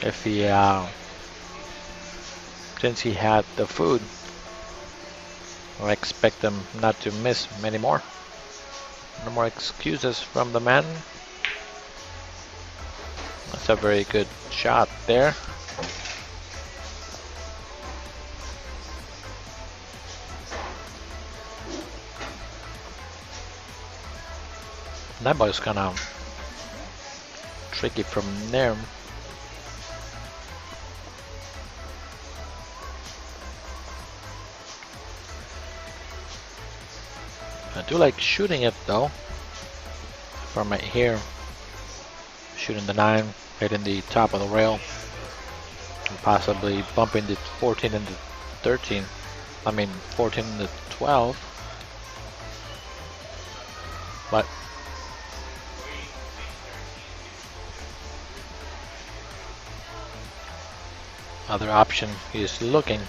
if he, since he had the food, I expect him not to miss many more. No more excuses from the man. That's a very good shot there. That ball's kind of tricky from there. I do like shooting it though. From right here, shooting the 9, hitting the top of the rail, and possibly bumping the 14 into 13. I mean 14 into 12. But other option he's looking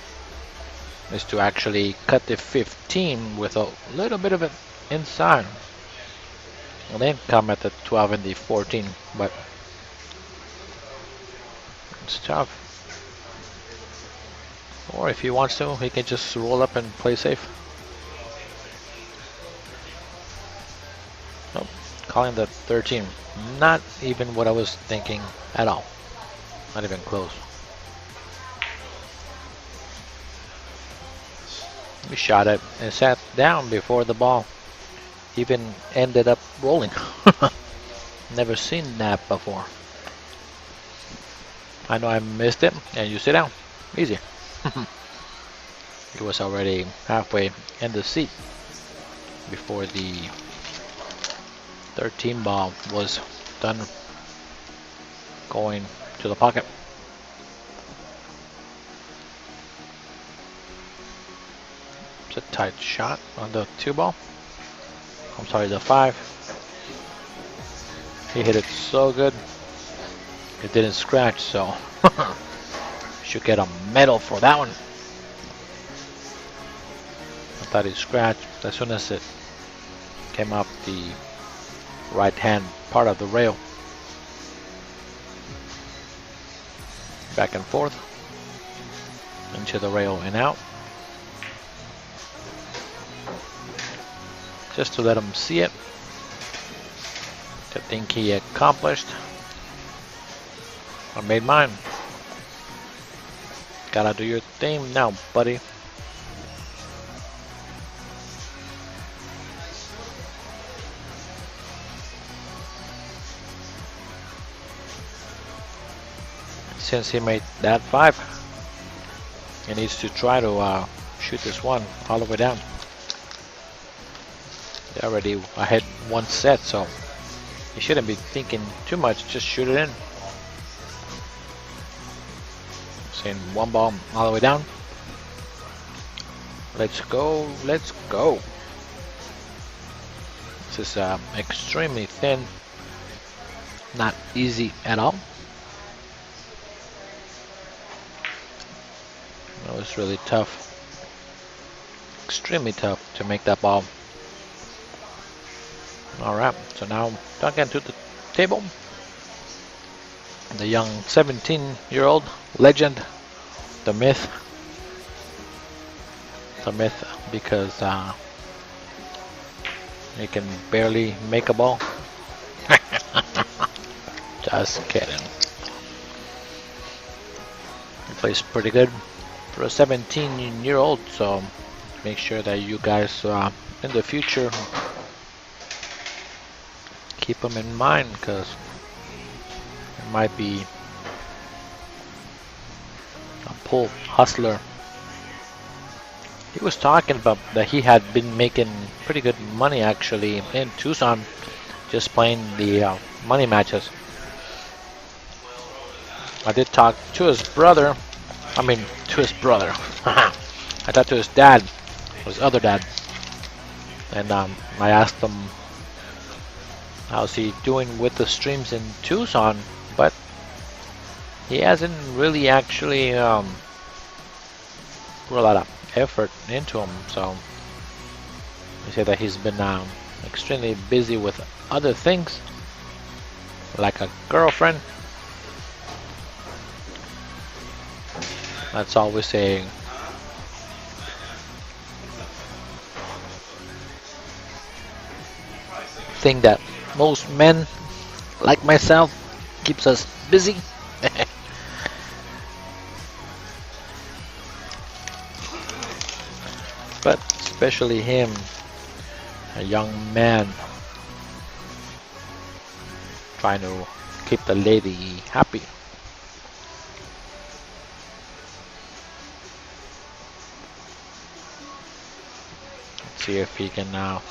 is to actually cut the 15 with a little bit of it inside, and then come at the 12 and the 14. But it's tough. Or if he wants to, he can just roll up and play safe. Nope. Calling the 13. Not even what I was thinking at all. Not even close. We shot it and sat down before the ball even ended up rolling. Never seen that before. I know I missed it, and you sit down. Easy. He was already halfway in the seat before the 13 ball was done going to the pocket. It's a tight shot on the 2 ball. I'm sorry, the 5. He hit it so good. It didn't scratch, so should get a medal for that one. I thought it scratched as soon as it came up the right hand part of the rail. Back and forth into the rail and out. Just to let him see it. I think he accomplished. I made mine. Gotta do your thing now, buddy. Since he made that 5, he needs to try to shoot this one all the way down. They're already ahead 1 set, so he shouldn't be thinking too much. Just shoot it in. Saying 1 ball all the way down. Let's go, let's go. This is extremely thin. Not easy at all. It was really tough. Extremely tough to make that ball. Alright, so now Duncan to the table. The young 17-year-old legend, the myth. The myth because he can barely make a ball. Just kidding. He plays pretty good for a 17-year-old, so make sure that you guys in the future keep him in mind, because it might be a pool hustler. He was talking about that he had been making pretty good money actually in Tucson, just playing the money matches. I did talk to his brother. I mean, to his brother. I talked to his dad, his other dad, and I asked him how's he doing with the streams in Tucson, but he hasn't really actually put a lot of effort into them. So he said that he's been extremely busy with other things, like a girlfriend. That's always a thing that most men, like myself, keeps us busy. But especially him, a young man, trying to keep the lady happy. Let's see if he can now.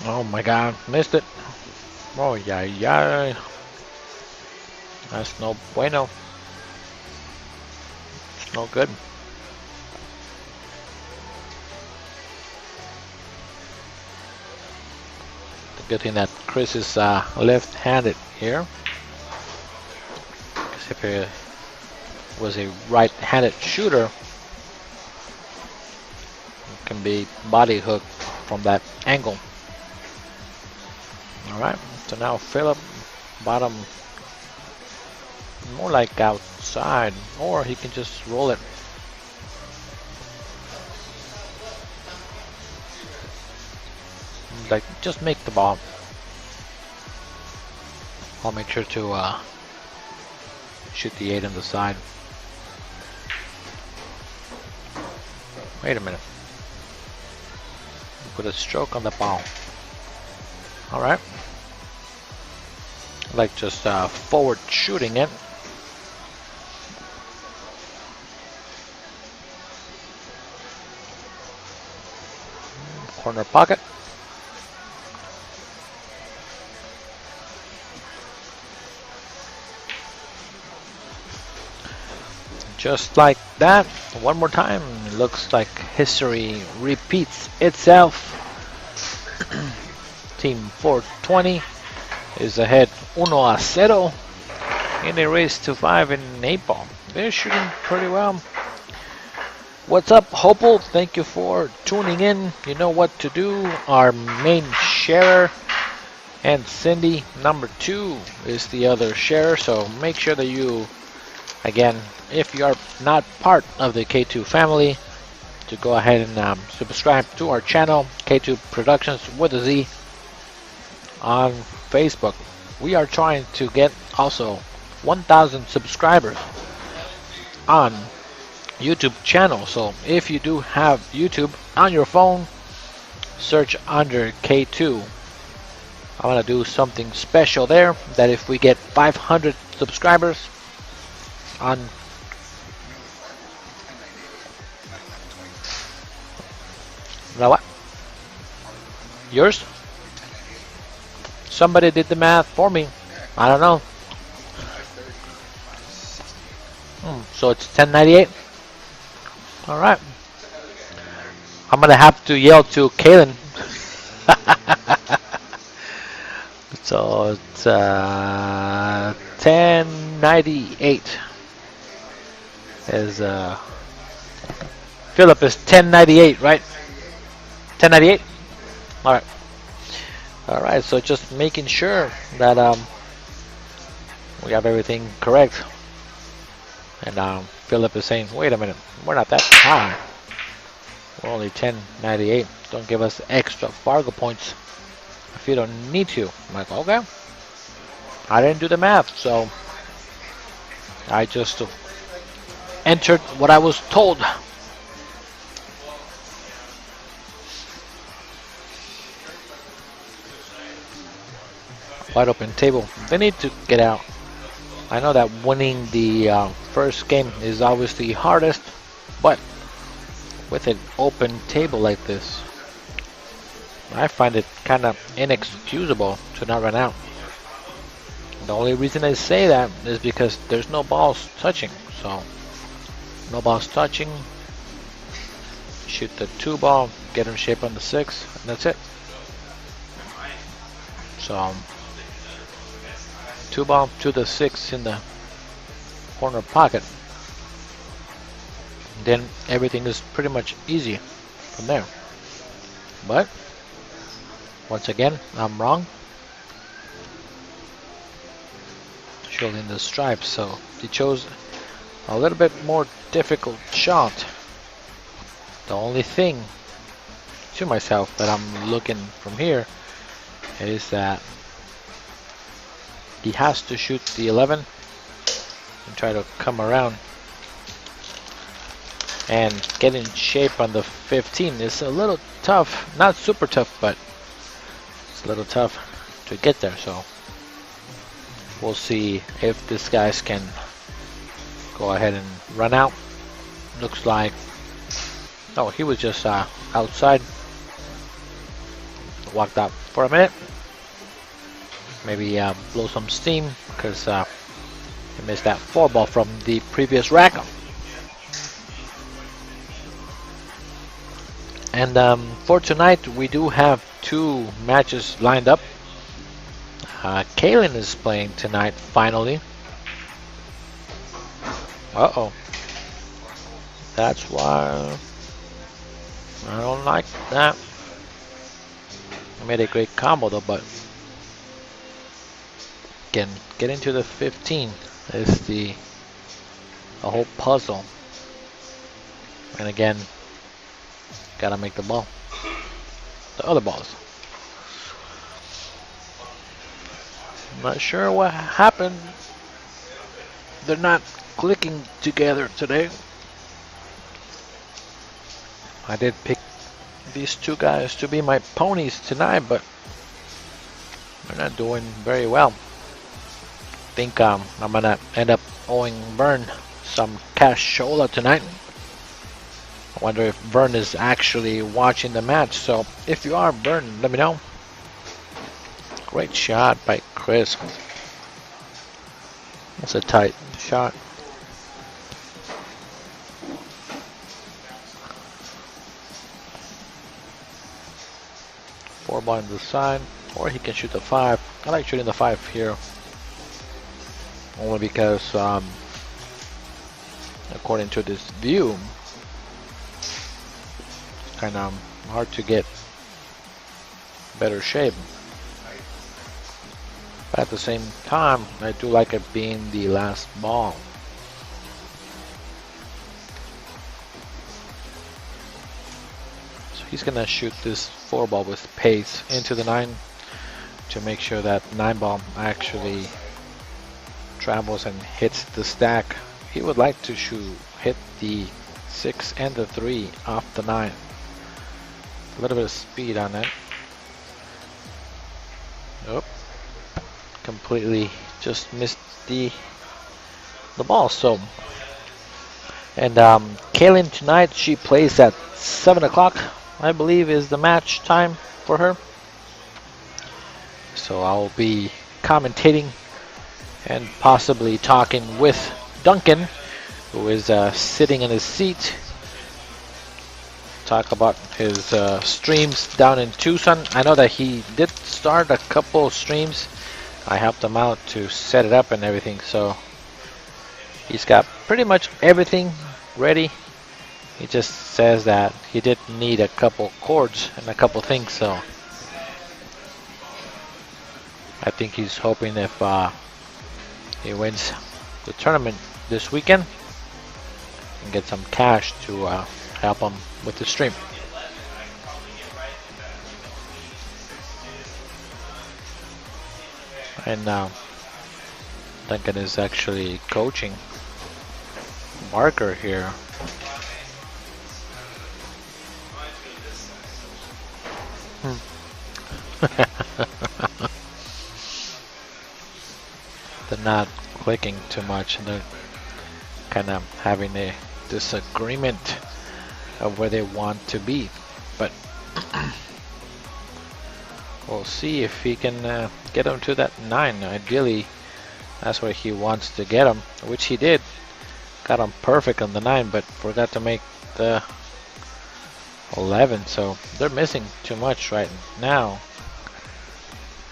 Oh my god, missed it. Oh yeah, yeah. That's no bueno. It's no good. The good thing that Chris is left-handed here. Because if he was a right-handed shooter, it can be body hooked from that angle. Alright, so now Philip, bottom, more like outside, or he can just roll it. Like, just make the ball. I'll make sure to shoot the 8 on the side. Wait a minute. Put a stroke on the ball. Alright. Like just forward shooting it. Corner pocket. Just like that, one more time. It looks like history repeats itself. Team 420 is ahead 1-0 in a race to 5 in 8-ball. They're shooting pretty well. What's up, Hopel? Thank you for tuning in. You know what to do. Our main sharer and Cindy, number 2, is the other sharer. So make sure that you, again, if you are not part of the K2 family, to go ahead and subscribe to our channel, K2 Productions with a Z, on Facebook. We are trying to get also 1,000 subscribers on YouTube channel. So if you do have YouTube on your phone, search under K2. I want to do something special there, that if we get 500 subscribers on now what? Yours? Somebody did the math for me. I don't know. So it's 1098. All right. I'm gonna have to yell to Kaylin. So it's 1098. Is Philip is 1098, right? 1098. All right. All right. So just making sure that we have everything correct. And Philip is saying, wait a minute, we're not that high. We're only 1098. Don't give us extra Fargo points if you don't need to. I'm like, okay. I didn't do the math, so I just entered what I was told. Wide open table. They need to get out. I know that winning the first game is always the hardest, but with an open table like this, I find it kind of inexcusable to not run out. The only reason I say that is because there's no balls touching. So no balls touching. Shoot the 2 ball, get in shape on the 6, and that's it. So 2 ball to the 6 in the corner pocket. Then everything is pretty much easy from there. But once again, I'm wrong. Showing the stripes, so he chose a little bit more difficult shot. The only thing to myself that I'm looking from here is that he has to shoot the 11 and try to come around and get in shape on the 15. It's a little tough, not super tough, but it's a little tough to get there. So we'll see if these guys can go ahead and run out. Looks like, oh, he was just outside. Walked out for a minute. Maybe blow some steam because he missed that 4 ball from the previous rack. And for tonight, we do have 2 matches lined up. Kaylin is playing tonight, finally. Uh-oh. That's why I don't like that. I made a great combo though, but again, getting to the 15 is the whole puzzle. And again, gotta make the ball. The other balls. I'm not sure what happened. They're not clicking together today. I did pick these 2 guys to be my ponies tonight, but they're not doing very well. I think I'm gonna end up owing Vern some cashola tonight. I wonder if Vern is actually watching the match. So if you are, Vern, let me know. Great shot by Chris. That's a tight shot. Four ball on the side, or he can shoot the 5. I like shooting the 5 here, only because according to this view, it's kind of hard to get better shape. But at the same time, I do like it being the last ball. So he's gonna shoot this 4 ball with pace into the 9 to make sure that 9 ball actually travels and hits the stack. He would like to hit the 6 and the 3 off the 9. A little bit of speed on that. Nope. Completely just missed the ball. So, and Kaylin tonight, she plays at 7 o'clock, I believe, is the match time for her. So I'll be commentating and possibly talking with Duncan, who is sitting in his seat. Talk about his streams down in Tucson. I know that he did start a couple streams. I helped him out to set it up and everything, so he's got pretty much everything ready. He just says that he did need a couple chords and a couple things, so I think he's hoping if he wins the tournament this weekend and get some cash to help him with the stream. And now Duncan is actually coaching Barker here. They're not clicking too much. They're kind of having a disagreement of where they want to be, but we'll see if he can get them to that 9. Ideally, That's where he wants to get him, which he did. Got him perfect on the 9, but forgot to make the 11. So they're missing too much right now.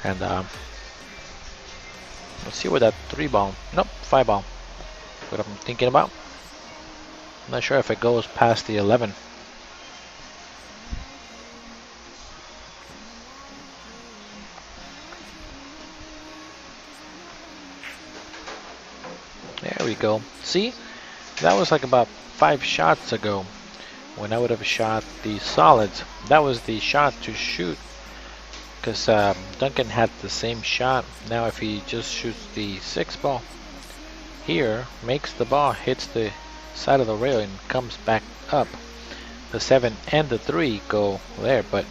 And let's see where that 3 ball. Nope, 5 ball. What I'm thinking about. I'm not sure if it goes past the 11. There we go. See, that was like about 5 shots ago when I would have shot the solids. That was the shot to shoot, because Duncan had the same shot. Now if he just shoots the 6 ball here, makes the ball, hits the side of the rail and comes back up, the 7 and the 3 go there. But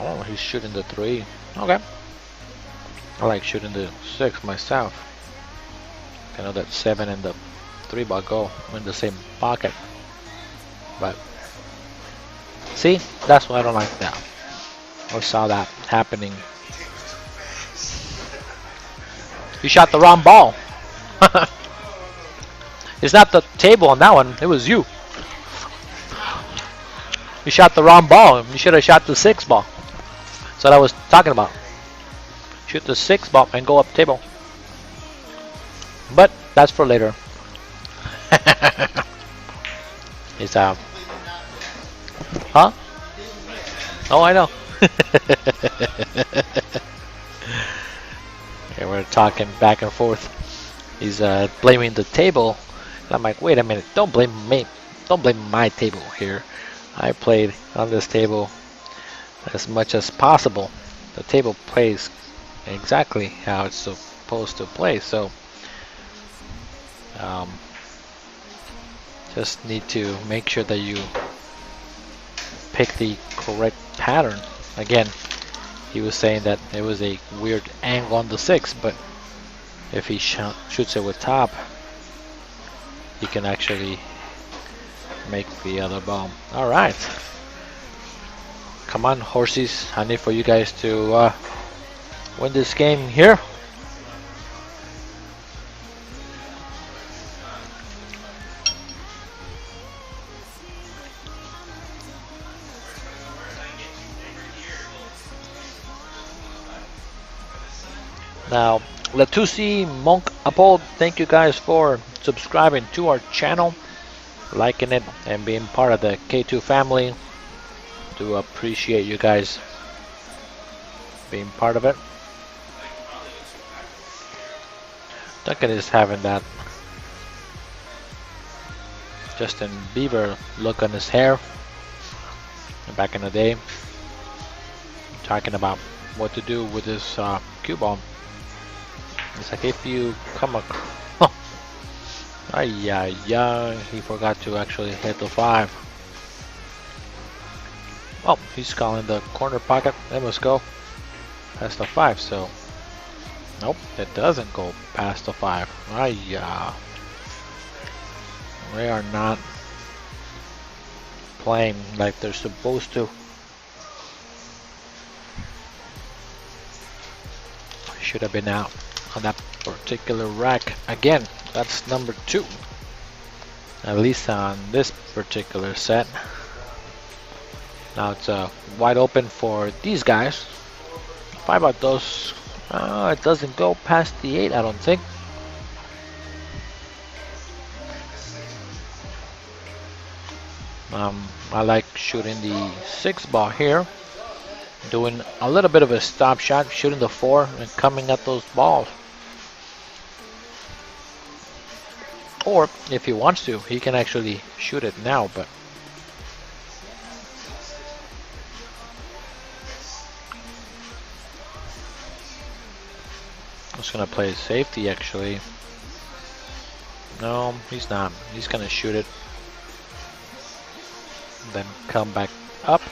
oh, he's shooting the 3. Okay, I like shooting the 6 myself. I know that 7 and the 3 ball go in the same pocket. But see, that's why I don't like that. I saw that happening. You shot the wrong ball. It's not the table on that one, it was you. You shot the wrong ball. You should have shot the 6 ball. That's what I was talking about. Shoot the 6 ball and go up table. But that's for later. It's huh? Oh, I know. Okay, we're talking back and forth. He's blaming the table. And I'm like, wait a minute, don't blame me. Don't blame my table here. I played on this table as much as possible. The table plays exactly how it's supposed to play. So just need to make sure that you pick the correct pattern. Again, he was saying that it was a weird angle on the 6, but if he shoots it with top, he can actually make the other ball. All right, come on, horses. I need for you guys to win this game here. Now, Latusi, Monk, Apol, thank you guys for subscribing to our channel, liking it, and being part of the K2 family. Do appreciate you guys being part of it. Duncan is having that Justin Bieber look on his hair. Back in the day, talking about what to do with this cue ball. It's like if you come across, he forgot to actually hit the 5. Oh, he's calling the corner pocket. That must go past the 5. So, nope, it doesn't go past the 5. They are not playing like they're supposed to. Should have been out on that particular rack again. That's number 2, at least on this particular set. Now it's wide open for these guys. 5 out those. It doesn't go past the 8, I don't think. I like shooting the 6 ball here, doing a little bit of a stop shot, shooting the 4 and coming at those balls. Or if he wants to, he can actually shoot it now, but I'm just gonna play safety actually. No, he's not. He's gonna shoot it, then come back up.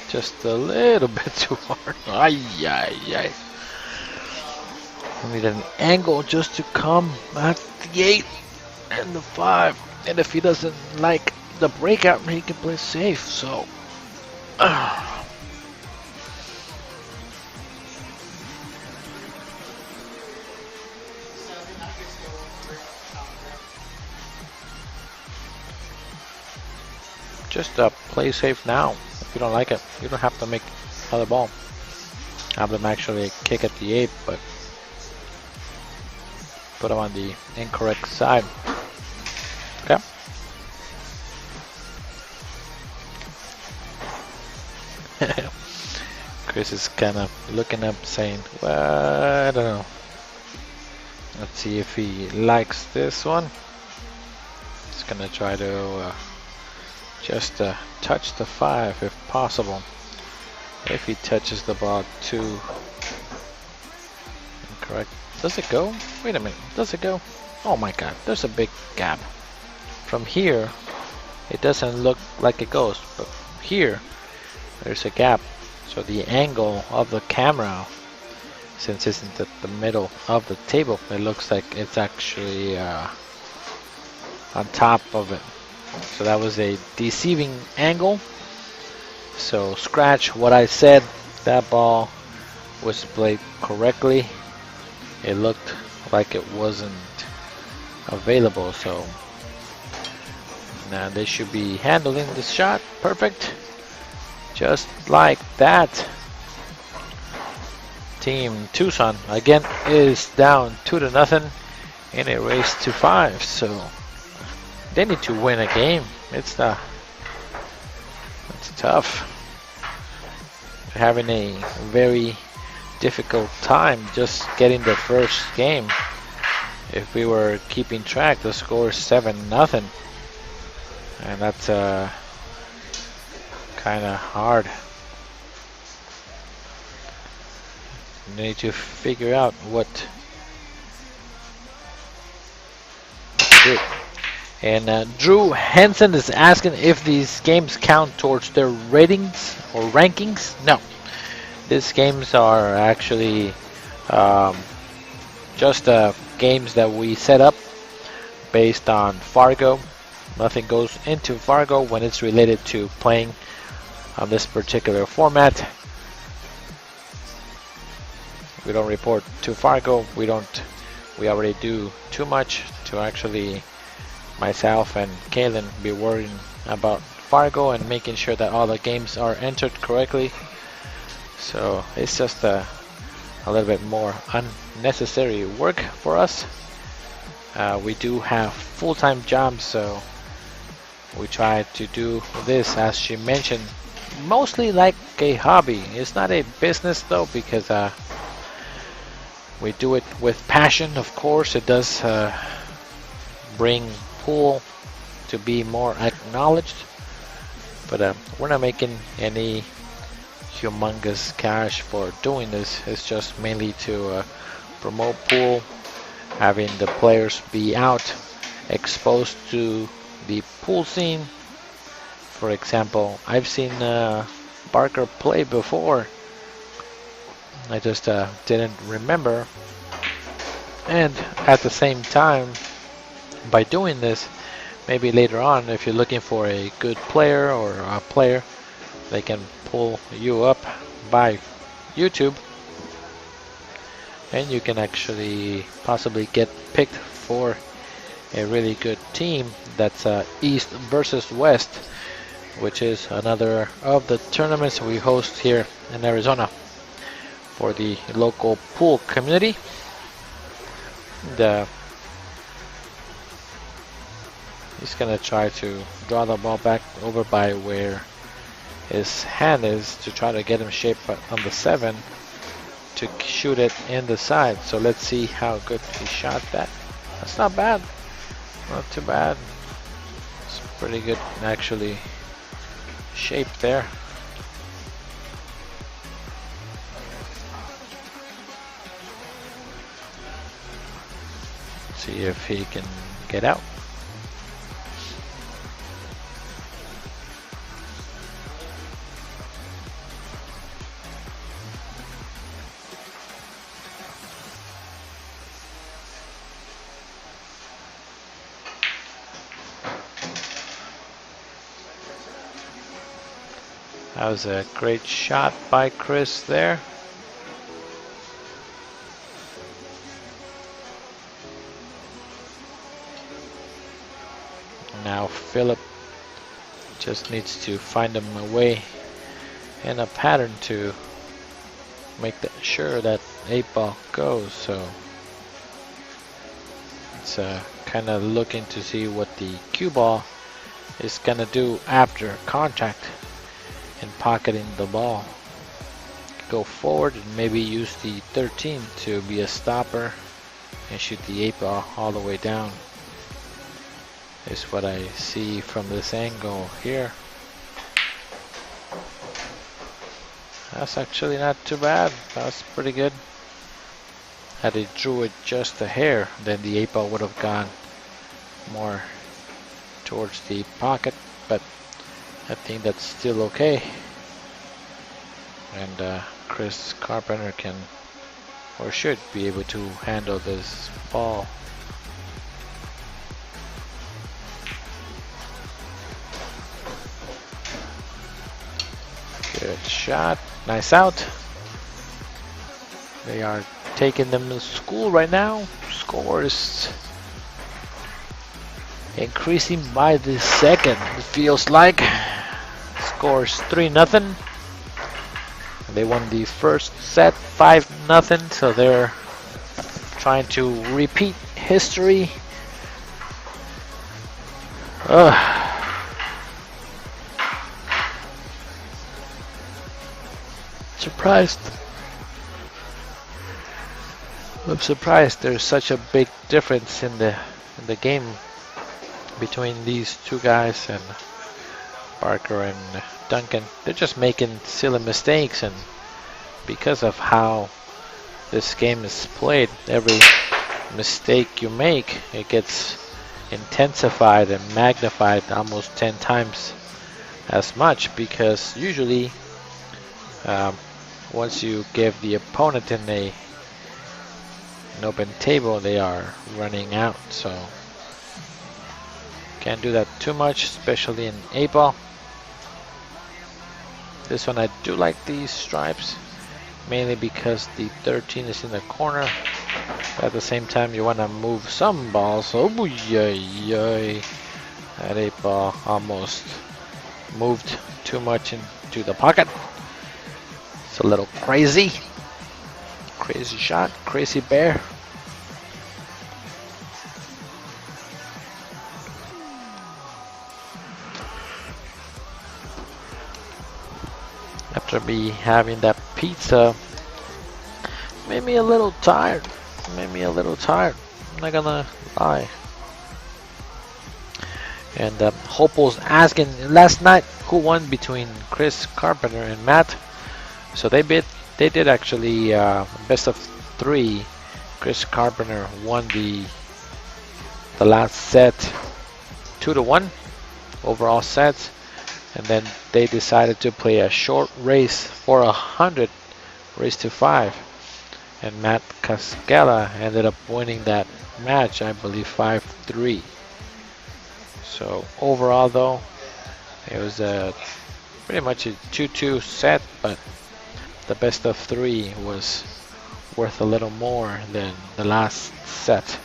Just a little bit too hard. I need an angle just to come at the 8 and the 5. And if he doesn't like the breakout, he can play safe. So just play safe now. If you don't like it, you don't have to make another ball. Have them actually kick at the 8, but put them on the incorrect side. Okay. Chris is kind of looking up saying, well, I don't know. Let's see if he likes this one. He's gonna try to just touch the 5 if possible. If he touches the ball too incorrect. Does it go? Wait a minute. Does it go? Oh my god, there's a big gap. From here, it doesn't look like it goes, but here, there's a gap. So the angle of the camera, since it's in the middle of the table, it looks like it's actually on top of it. So that was a deceiving angle. So scratch what I said. That ball was played correctly. It looked like it wasn't available. So now they should be handling this shot perfect. Just like that. Team Tucson again is down 2-0 in a race to 5. So they need to win a game. It's tough. They're having a very difficult time just getting the first game. If we were keeping track, the score is 7-0, and that's kind of hard. You need to figure out what to do. And Drew Henson is asking if these games count towards their ratings or rankings. No, these games are actually just games that we set up based on Fargo. Nothing goes into Fargo when it's related to playing on this particular format. We don't report to Fargo. We already do too much to actually myself and Kaylin be worrying about Fargo and making sure that all the games are entered correctly. So it's just a little bit more unnecessary work for us. We do have full-time jobs, so we try to do this, as she mentioned, mostly like a hobby. It's not a business though, because we do it with passion. Of course, it does bring pool to be more acknowledged, but we're not making any humongous cash for doing this. It's just mainly to promote pool, having the players be out, exposed to the pool scene. For example, I've seen Barker play before. I just didn't remember. And at the same time, by doing this, maybe later on, if you're looking for a good player or a player, they can pull you up by YouTube, and you can actually possibly get picked for a really good team. That's East versus West, which is another of the tournaments we host here in Arizona for the local pool community. He's gonna try to draw the ball back over by where his hand is to try to get him shaped on the 7 to shoot it in the side. So let's see how good he shot that. That's not bad. Not too bad. It's pretty good actually shaped there. See if he can get out. That was a great shot by Chris there. Now Philip Just needs to find them a way and a pattern to make sure that 8-ball goes. So it's kind of looking to see what the cue ball is gonna do after contact and pocketing the ball. Go forward and maybe use the 13 to be a stopper and shoot the 8-ball all the way down. Is what I see from this angle here. That's actually not too bad. That's pretty good. Had he drew it just a hair, then the 8-ball would have gone more towards the pocket, but I think that's still okay. And Chris Carpenter can or should be able to handle this ball. Good shot. Nice out. They are taking them to school right now. Scores increasing by the second, it feels like. Scores 3-0. They won the first set 5-0, so they're trying to repeat history. Surprised. I'm surprised there's such a big difference in the game between these two guys, and Parker and Duncan. They're just making silly mistakes, and because of how this game is played, every mistake you make, it gets intensified and magnified almost 10 times as much, because usually once you give the opponent an open table, they are running out, so can't do that too much, especially in 8-ball. This one I do like these stripes, mainly because the 13 is in the corner. But at the same time, you want to move some balls. Oh boy, that 8-ball almost moved too much into the pocket. It's a little crazy. Crazy shot, crazy bear. After me having that pizza, made me a little tired. I'm not gonna lie. And Hope was asking last night who won between Chris Carpenter and Matt. So they did actually best of 3. Chris Carpenter won the last set 2-1 overall sets, and then they decided to play a short race for 100, race to 5, and Matt Cascella ended up winning that match, I believe 5-3. So overall though, it was pretty much a 2-2 set, but the best of 3 was worth a little more than the last set.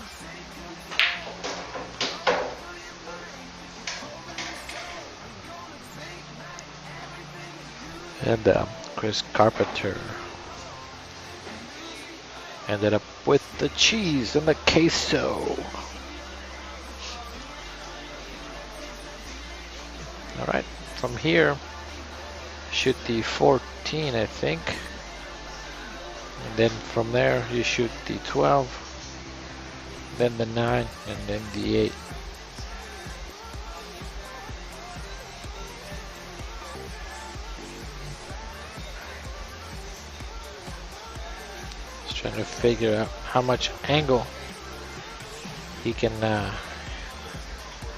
And Chris Carpenter ended up with the cheese and the queso. Alright, from here, shoot the 14, I think. And then from there, you shoot the 12, then the 9, and then the 8. Just trying to figure out how much angle he can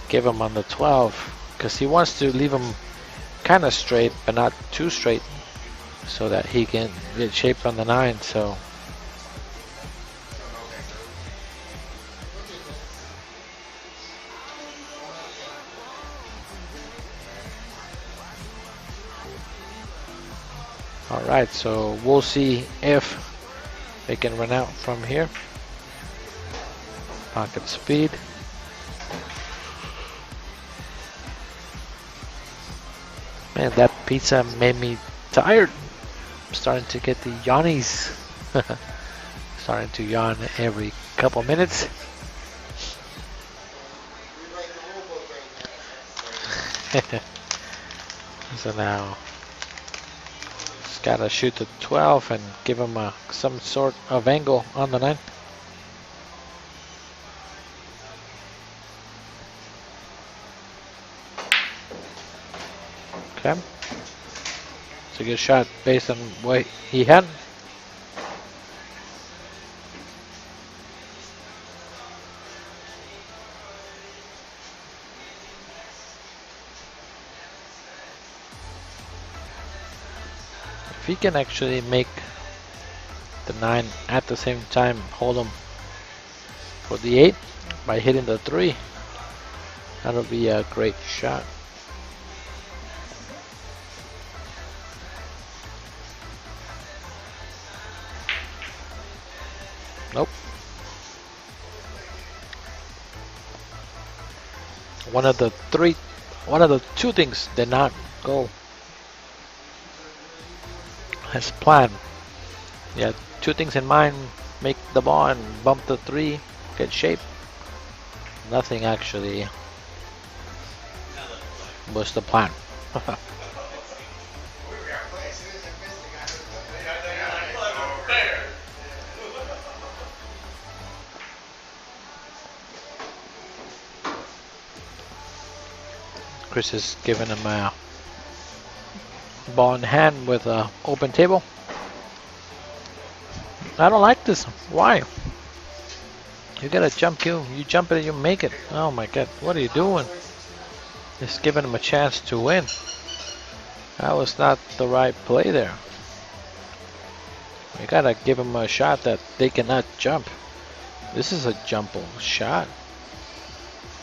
give him on the 12, because he wants to leave him kind of straight, but not too straight, so that he can get shape on the 9. So all right, so we'll see if they can run out from here. Pocket speed. Man, that pizza made me tired. I'm starting to get the yawnies. Starting to yawn every couple minutes. So now just gotta shoot the 12 and give him some sort of angle on the 9. Okay. It's a good shot based on what he had. If he can actually make the 9 at the same time, hold him for the 8 by hitting the 3, that'll be a great shot. Nope. One of the 2 things did not go as planned. Yeah, 2 things in mind: make the ball and bump the 3, get shape. Nothing actually was the plan. Chris is giving him a ball in hand with an open table. I don't like this. Why? You gotta jump, you jump it and you make it. Oh my god, what are you doing? Just giving him a chance to win. That was not the right play there. You gotta give him a shot that they cannot jump. This is a jumpable shot.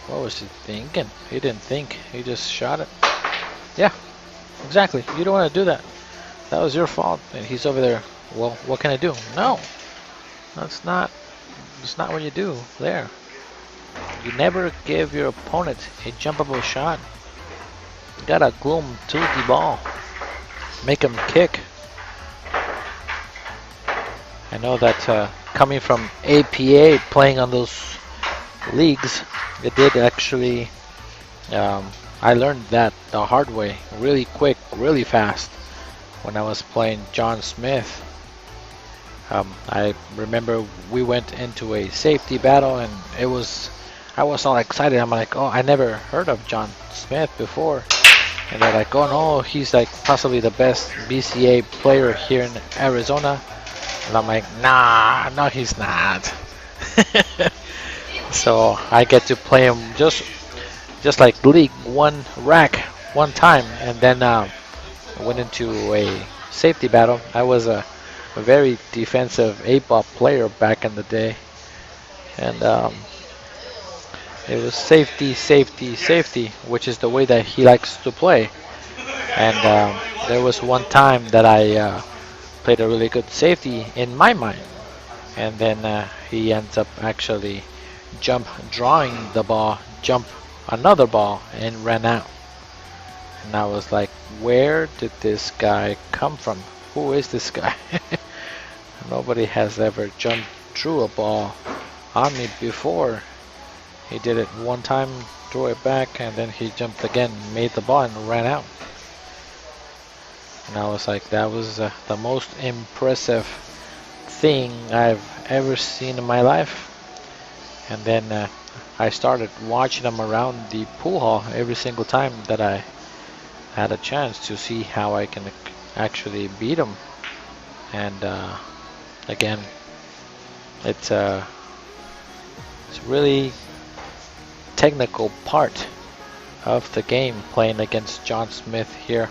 What was he thinking? He didn't think. He just shot it. Yeah, exactly. You don't want to do that. That was your fault. And he's over there. Well, what can I do? No, that's not what you do there. You never give your opponent a jumpable shot. You gotta glue him to the ball. Make him kick. I know that coming from APA, playing on those leagues, it did actually, I learned that the hard way, really quick, really fast, when I was playing John Smith. I remember we went into a safety battle and I was all excited. I'm like, oh, I never heard of John Smith before. And they're like, oh no, he's like possibly the best BCA player here in Arizona. And I'm like, nah, no he's not. So I get to play him just like League 1 rack one time, and then went into a safety battle. I was a very defensive 8-ball player back in the day, and it was safety, safety, safety, which is the way that he likes to play. And there was one time that I played a really good safety in my mind, and then he ends up actually drawing the ball, jump another ball, and ran out. And I was like, where did this guy come from? Who is this guy? Nobody has ever jumped through a ball on me before. He did it one time, threw it back, and then he jumped again, made the ball, and ran out. And I was like, that was the most impressive thing I've ever seen in my life. And then I started watching him around the pool hall every single time that I had a chance to see how I can actually beat him. And again, it's really technical part of the game playing against John Smith here.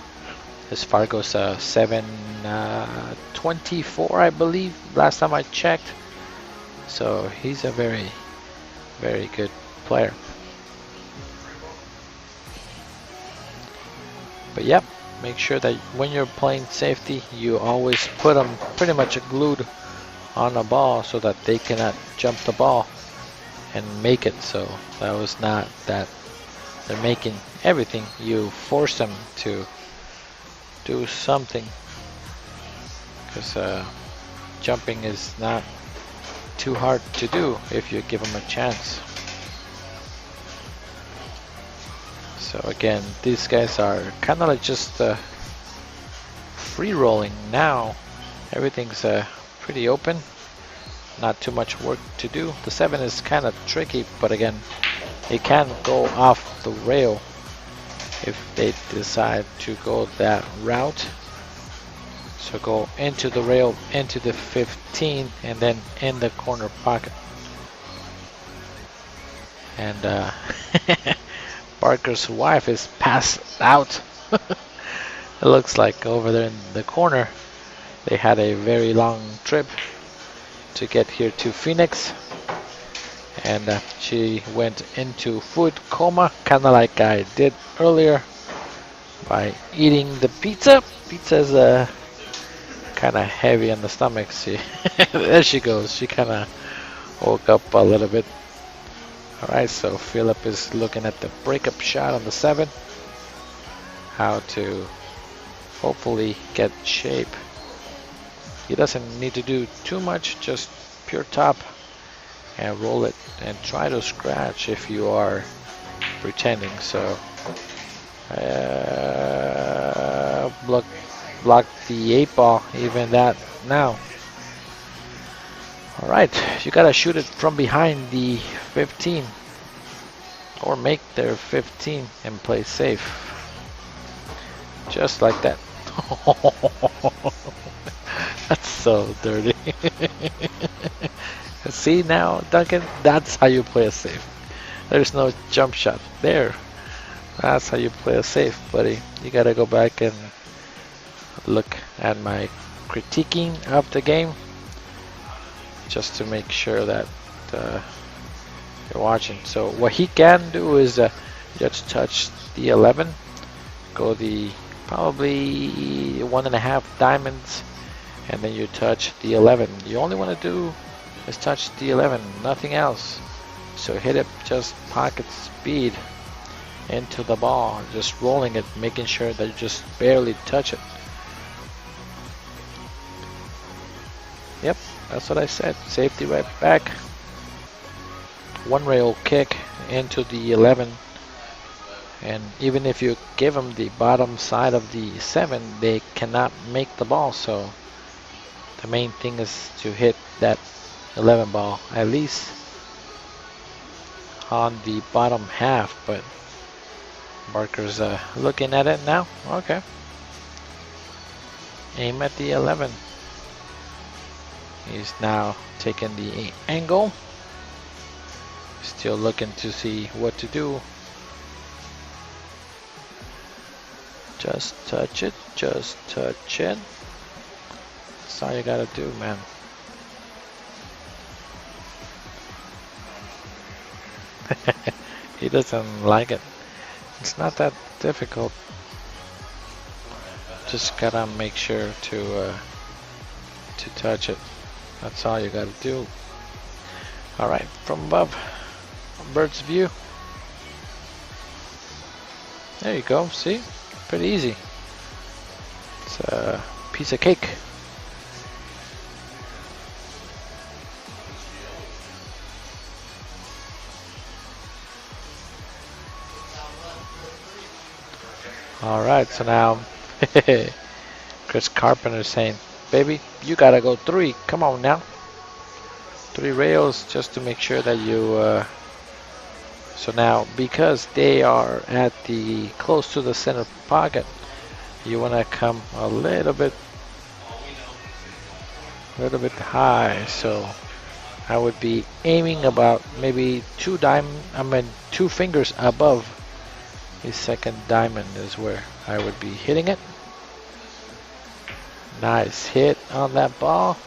As far goes 7-24, I believe, last time I checked. So he's a very, very good player. But yep, make sure that when you're playing safety, you always put them pretty much glued on the ball so that they cannot jump the ball and make it. So that was not that they're making everything. You force them to do something, because jumping is not too hard to do if you give them a chance. So again, these guys are kind of like just free rolling now. Everything's pretty open, not too much work to do. The 7 is kind of tricky, but again, it can go off the rail if they decide to go that route. So go into the rail, into the 15, and then in the corner pocket. And Barker's wife is passed out. It looks like over there in the corner they had a very long trip to get here to Phoenix, and she went into food coma, kind of like I did earlier by eating the pizza. Pizza's kind of heavy on the stomach. See, there she goes. She kind of woke up a little bit. Alright, so Philip is looking at the breakup shot on the 7. How to hopefully get shape. He doesn't need to do too much, just pure top and roll it and try to scratch if you are pretending. So block the 8 ball, even that now. Alright, you gotta shoot it from behind the 15 or make their 15 and play safe. Just like that. That's so dirty. See now, Duncan, that's how you play a safe. There's no jump shot there. That's how you play a safe, buddy. You gotta go back and look at my critiquing of the game, just to make sure that you're watching. So what he can do is just touch the 11, go the probably 1.5 diamonds, and then you touch the 11. You only want to do is touch the 11, nothing else. So hit it just pocket speed into the ball, just rolling it, making sure that you just barely touch it. Yep, that's what I said. Safety right back. One rail kick into the 11. And even if you give them the bottom side of the 7, they cannot make the ball. So the main thing is to hit that 11 ball, at least on the bottom half. But Barker's looking at it now. Okay. Aim at the 11. He's now taking the angle. Still looking to see what to do. Just touch it, just touch it. That's all you gotta do, man. He doesn't like it. It's not that difficult. Just gotta make sure to touch it. That's all you gotta do. Alright, from above, bird's view. There you go, see? Pretty easy. It's a piece of cake. Alright, so now Chris Carpenter saying, baby, you gotta go 3. Come on now. 3 rails just to make sure that you so now, because they are at the close to the center pocket, you want to come a little bit high. So I would be aiming about maybe 2 fingers above the second diamond is where I would be hitting it. Nice hit on that ball.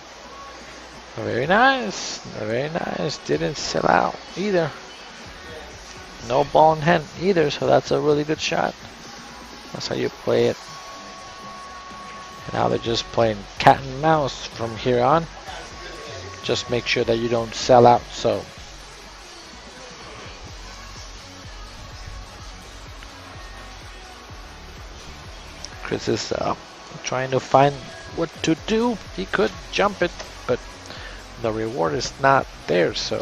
Very nice, very nice. Didn't sell out either. No ball in hand either, so that's a really good shot. That's how you play it. And now they're just playing cat and mouse from here on. Just make sure that you don't sell out. So Chris is trying to find what to do. He could jump it, but the reward is not there, so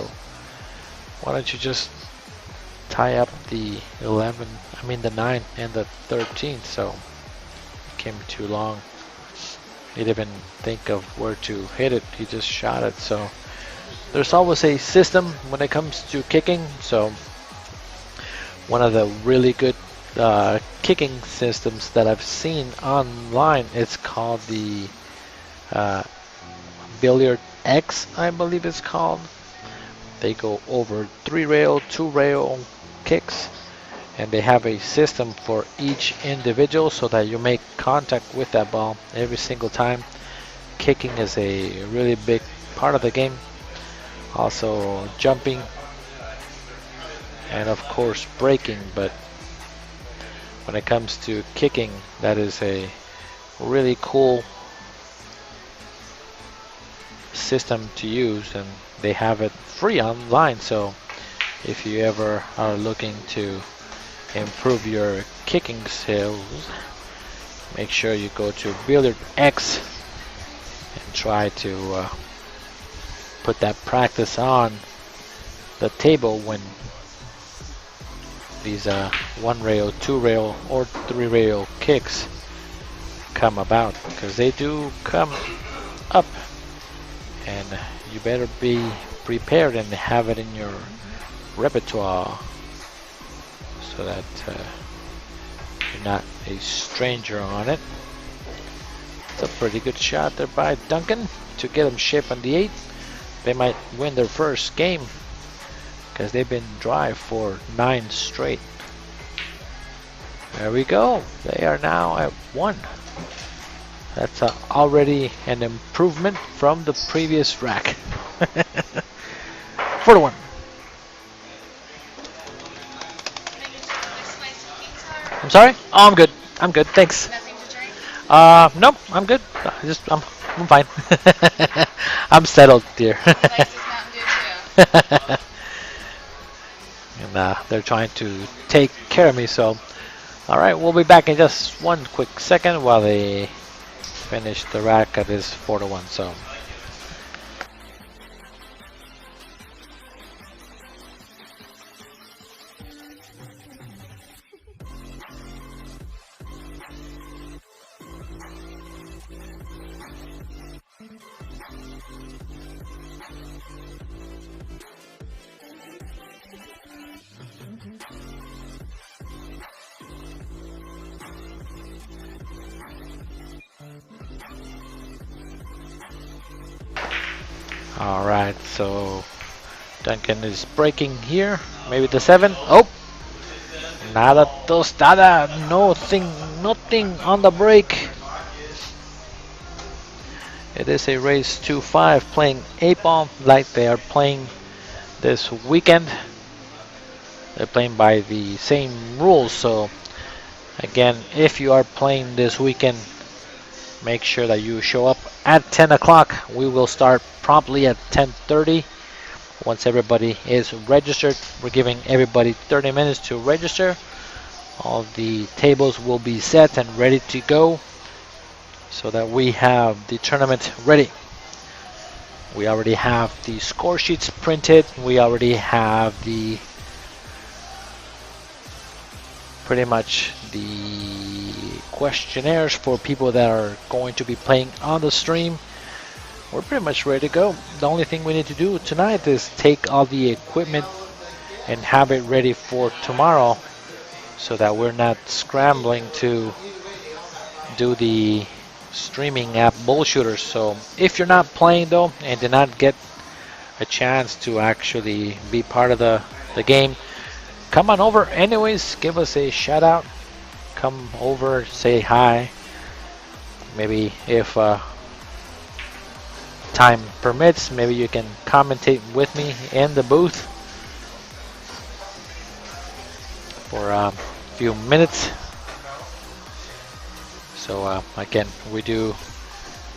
why don't you just tie up the 9 and the 13, so it came too long. He didn't even think of where to hit it, he just shot it. So there's always a system when it comes to kicking. So one of the really good kicking systems that I've seen online, it's called the Billiard X, I believe it's called. They go over 3 rail, 2 rail kicks, and they have a system for each individual so that you make contact with that ball every single time. Kicking is a really big part of the game. Also jumping and of course breaking, but when it comes to kicking, that is a really cool system to use, and they have it free online. So if you ever are looking to improve your kicking skills, make sure you go to Billiard X and try to put that practice on the table when these 1 rail, 2 rail, or 3 rail kicks come about, because they do come up, and you better be prepared and have it in your repertoire so that you're not a stranger on it. It's a pretty good shot there by Duncan to get them shape on the 8. They might win their first game because they've been dry for 9 straight. There we go. They are now at 1. That's already an improvement from the previous rack. 4-1. I'm sorry? Oh, I'm good. I'm good. Thanks. No, I'm good. I'm fine. I'm settled, dear. And they're trying to take care of me, so alright, we'll be back in just one quick second while they finish the rack at this 4-1. So alright, so Duncan is breaking here. Maybe the 7. Oh! Nada tostada. Nothing on the break. It is a race 2-5 playing 8-ball like they are playing this weekend. They're playing by the same rules, so again, if you are playing this weekend, make sure that you show up at 10 o'clock. We will start promptly at 10:30. Once everybody is registered, we're giving everybody 30 minutes to register. All the tables will be set and ready to go so that we have the tournament ready. We already have the score sheets printed. We already have the pretty much the questionnaires for people that are going to be playing on the stream. We're pretty much ready to go. The only thing we need to do tonight is take all the equipment and have it ready for tomorrow so that we're not scrambling to do the streaming app bullshooters. So if you're not playing though and did not get a chance to actually be part of the game, come on over anyways, give us a shout out, come over, say hi. Maybe if time permits, maybe you can commentate with me in the booth for a few minutes. So again, we do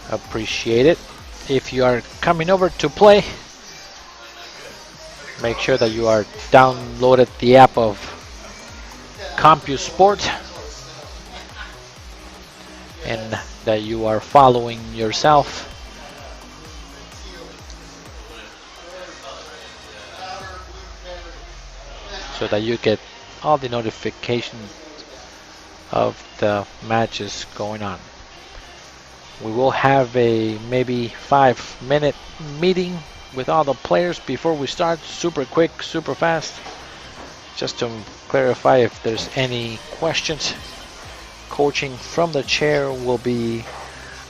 appreciate it. If you are coming over to play, make sure that you are downloaded the app of CompuSport and that you are following yourself. So that you get all the notifications of the matches going on. We will have a maybe 5-minute meeting with all the players before we start. Super quick, super fast. Just to clarify if there's any questions. Coaching from the chair will be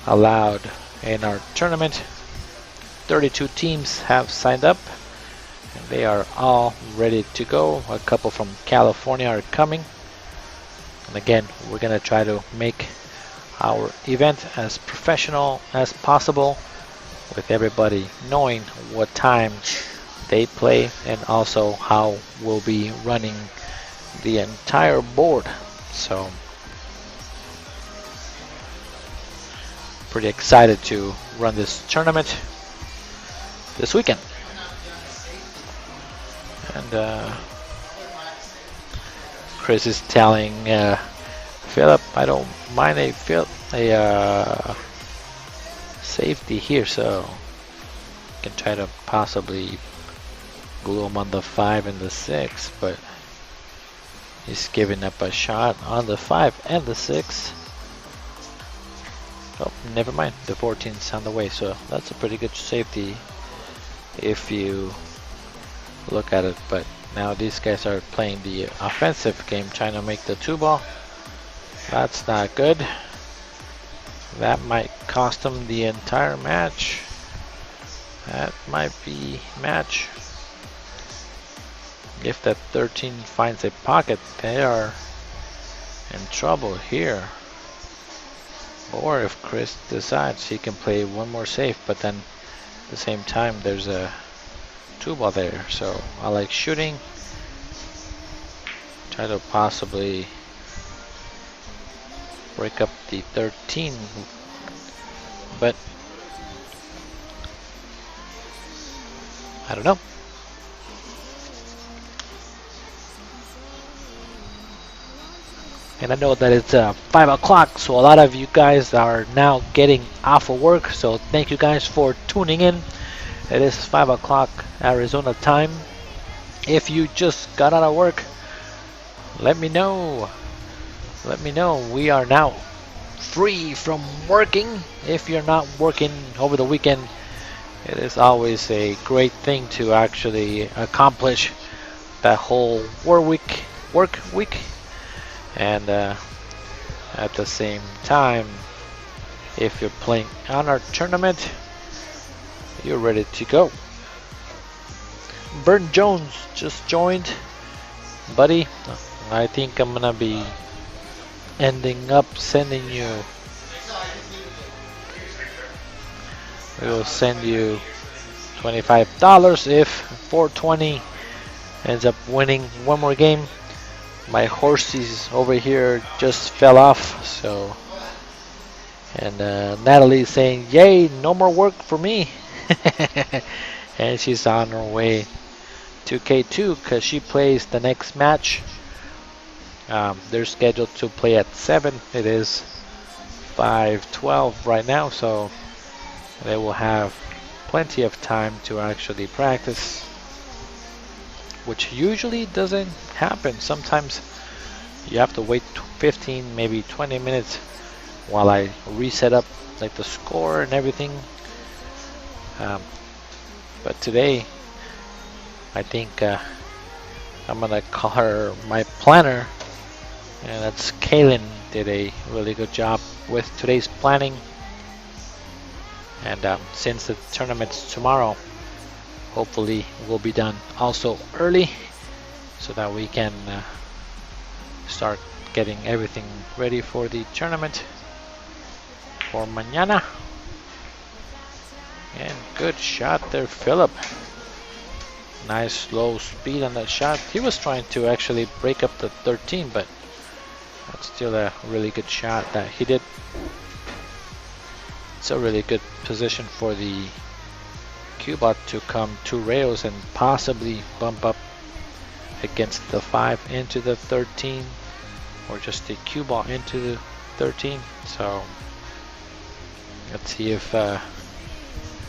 allowed in our tournament. 32 teams have signed up and they are all ready to go. A couple from California are coming. And again, we're gonna try to make our event as professional as possible, with everybody knowing what time they play and also how we'll be running the entire board. So pretty excited to run this tournament this weekend. And Chris is telling Philip, I don't mind a safety here, so you can try to possibly glue him on the 5 and the 6, but he's giving up a shot on the 5 and the 6. Oh, never mind, the 14's on the way, so that's a pretty good safety if you look at it. But now these guys are playing the offensive game, trying to make the 2-ball. That's not good. That might cost them the entire match. That might be match. If that 13 finds a pocket, they are in trouble here. Or if Chris decides he can play one more safe, but then at the same time there's a 2-ball there. So I like shooting. Try to possibly break up the 13, but I don't know. And I know that it's 5 o'clock, so a lot of you guys are now getting off of work, so thank you guys for tuning in. It is 5 o'clock Arizona time. If you just got out of work, let me know. Let me know. We are now free from working. If you're not working over the weekend, it is always a great thing to actually accomplish that whole work week. And at the same time, if you're playing on our tournament, you're ready to go. Vern Jones just joined. Buddy, I think I'm gonna be ending up sending you, we will send you $25 if 420 ends up winning one more game. My horses over here just fell off, so, and Natalie's saying, yay, no more work for me. And she's on her way to K2 because she plays the next match. They're scheduled to play at 7. It is 5:12 right now, so they will have plenty of time to actually practice, which usually doesn't happen. Sometimes you have to wait 15, maybe 20 minutes while I reset up like the score and everything. But today, I think I'm gonna call her my planner, and that's Kaylin. Did a really good job with today's planning. And since the tournament's tomorrow, hopefully we'll be done also early, so that we can start getting everything ready for the tournament for mañana. And good shot there, Philip. Nice slow speed on that shot. He was trying to actually break up the 13, but that's still a really good shot that he did. It's a really good position for the Q-bot to come 2 rails and possibly bump up against the 5 into the 13, or just the Q-ball into the 13. So Let's see if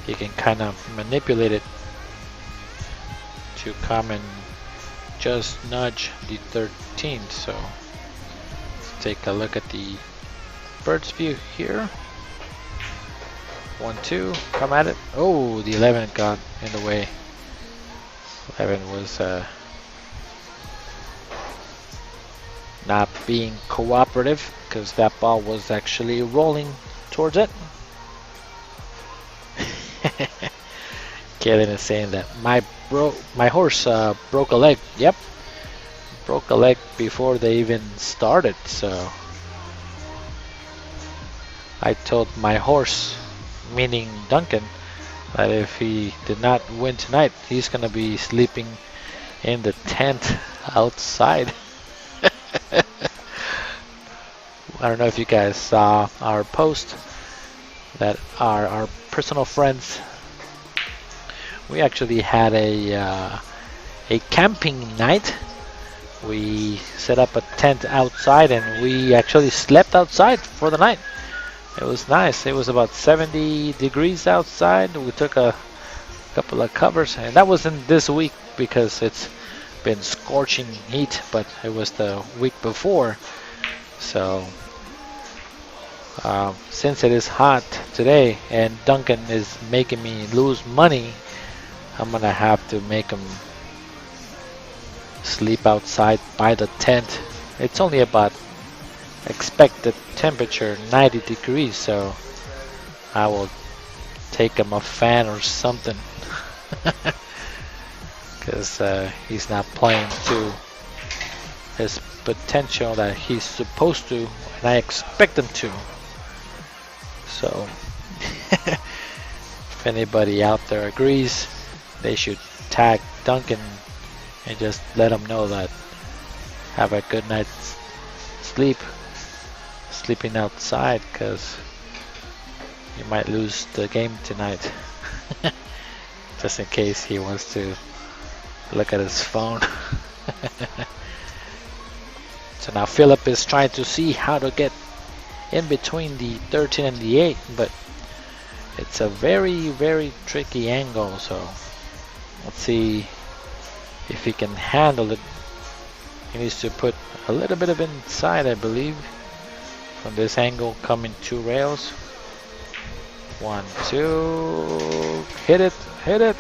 he can kind of manipulate it to come and just nudge the 13th. So let's take a look at the bird's view here. 1-2, come at it. Oh, the 11 got in the way. 11 was not being cooperative because that ball was actually rolling towards it. Kaylin is saying that my horse broke a leg. Yep, broke a leg before they even started. So I told my horse, meaning Duncan, that if he did not win tonight, he's gonna be sleeping in the tent outside. I don't know if you guys saw our post that are our personal friends. We actually had a camping night. We set up a tent outside and we actually slept outside for the night. It was nice. It was about 70 degrees outside. We took a couple of covers, and that wasn't this week because it's been scorching heat, but it was the week before. So since it is hot today and Duncan is making me lose money, I'm gonna have to make him sleep outside by the tent. It's only about expected temperature 90 degrees, so I will take him a fan or something because he's not playing to his potential that he's supposed to, and I expect him to. So if anybody out there agrees, they should tag Duncan and just let him know that have a good night's sleep sleeping outside, because you might lose the game tonight. Just in case he wants to look at his phone. So now Philip is trying to see how to get in between the 13 and the 8, but it's a very, very tricky angle. So let's see if he can handle it. He needs to put a little bit of inside, I believe, from this angle, coming 2 rails. 1, 2, hit it, hit it.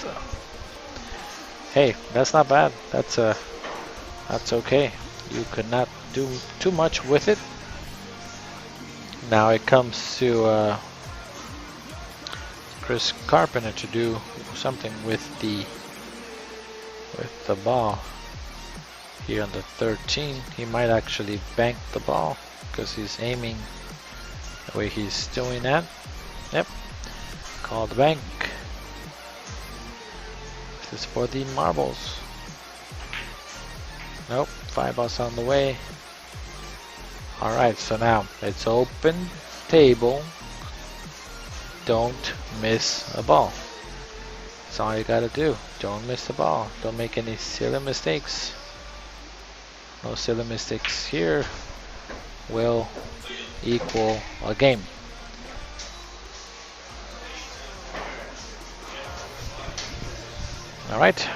Hey, that's not bad. That's okay. You could not do too much with it. Now it comes to Chris Carpenter to do something with the ball. Here on the 13, he might actually bank the ball because he's aiming the way he's doing that. Yep, called bank. This is for the marbles. Nope, 5 balls on the way. Alright, so now it's open table. Don't miss a ball. That's all you gotta do. Don't miss the ball. Don't make any silly mistakes. No silly mistakes here will equal a game. Alright.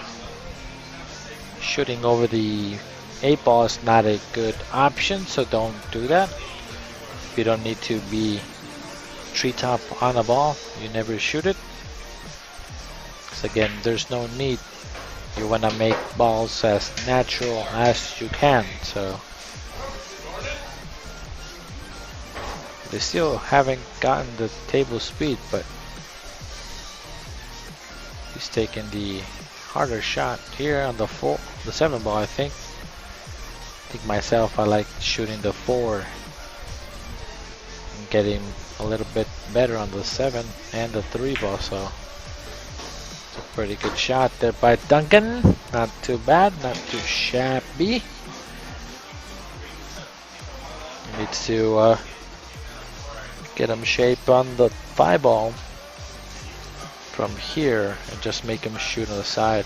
Shooting over the 8 ball is not a good option, so don't do that. If you don't need to be treetop on a ball, you never shoot it. Because again, there's no need. You want to make balls as natural as you can. So they still haven't gotten the table speed, but he's taking the harder shot here on the 7 ball. I think myself, I like shooting the 4 and getting a little bit better on the 7 and the 3 ball. So pretty good shot there by Duncan. Not too bad, not too shabby. Needs to get him shape on the 5 ball from here and just make him shoot on the side.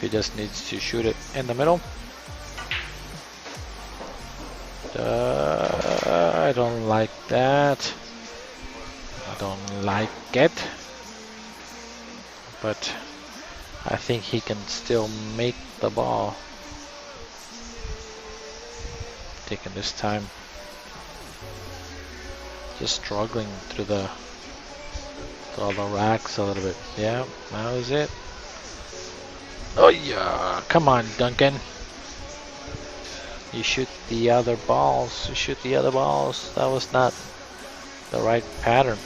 He just needs to shoot it in the middle. I don't like that. don't like it. But I think he can still make the ball. Taking this time. Just struggling through all the racks a little bit. Yeah, that was it. Oh yeah, come on, Duncan. You shoot the other balls. You shoot the other balls. That was not the right pattern.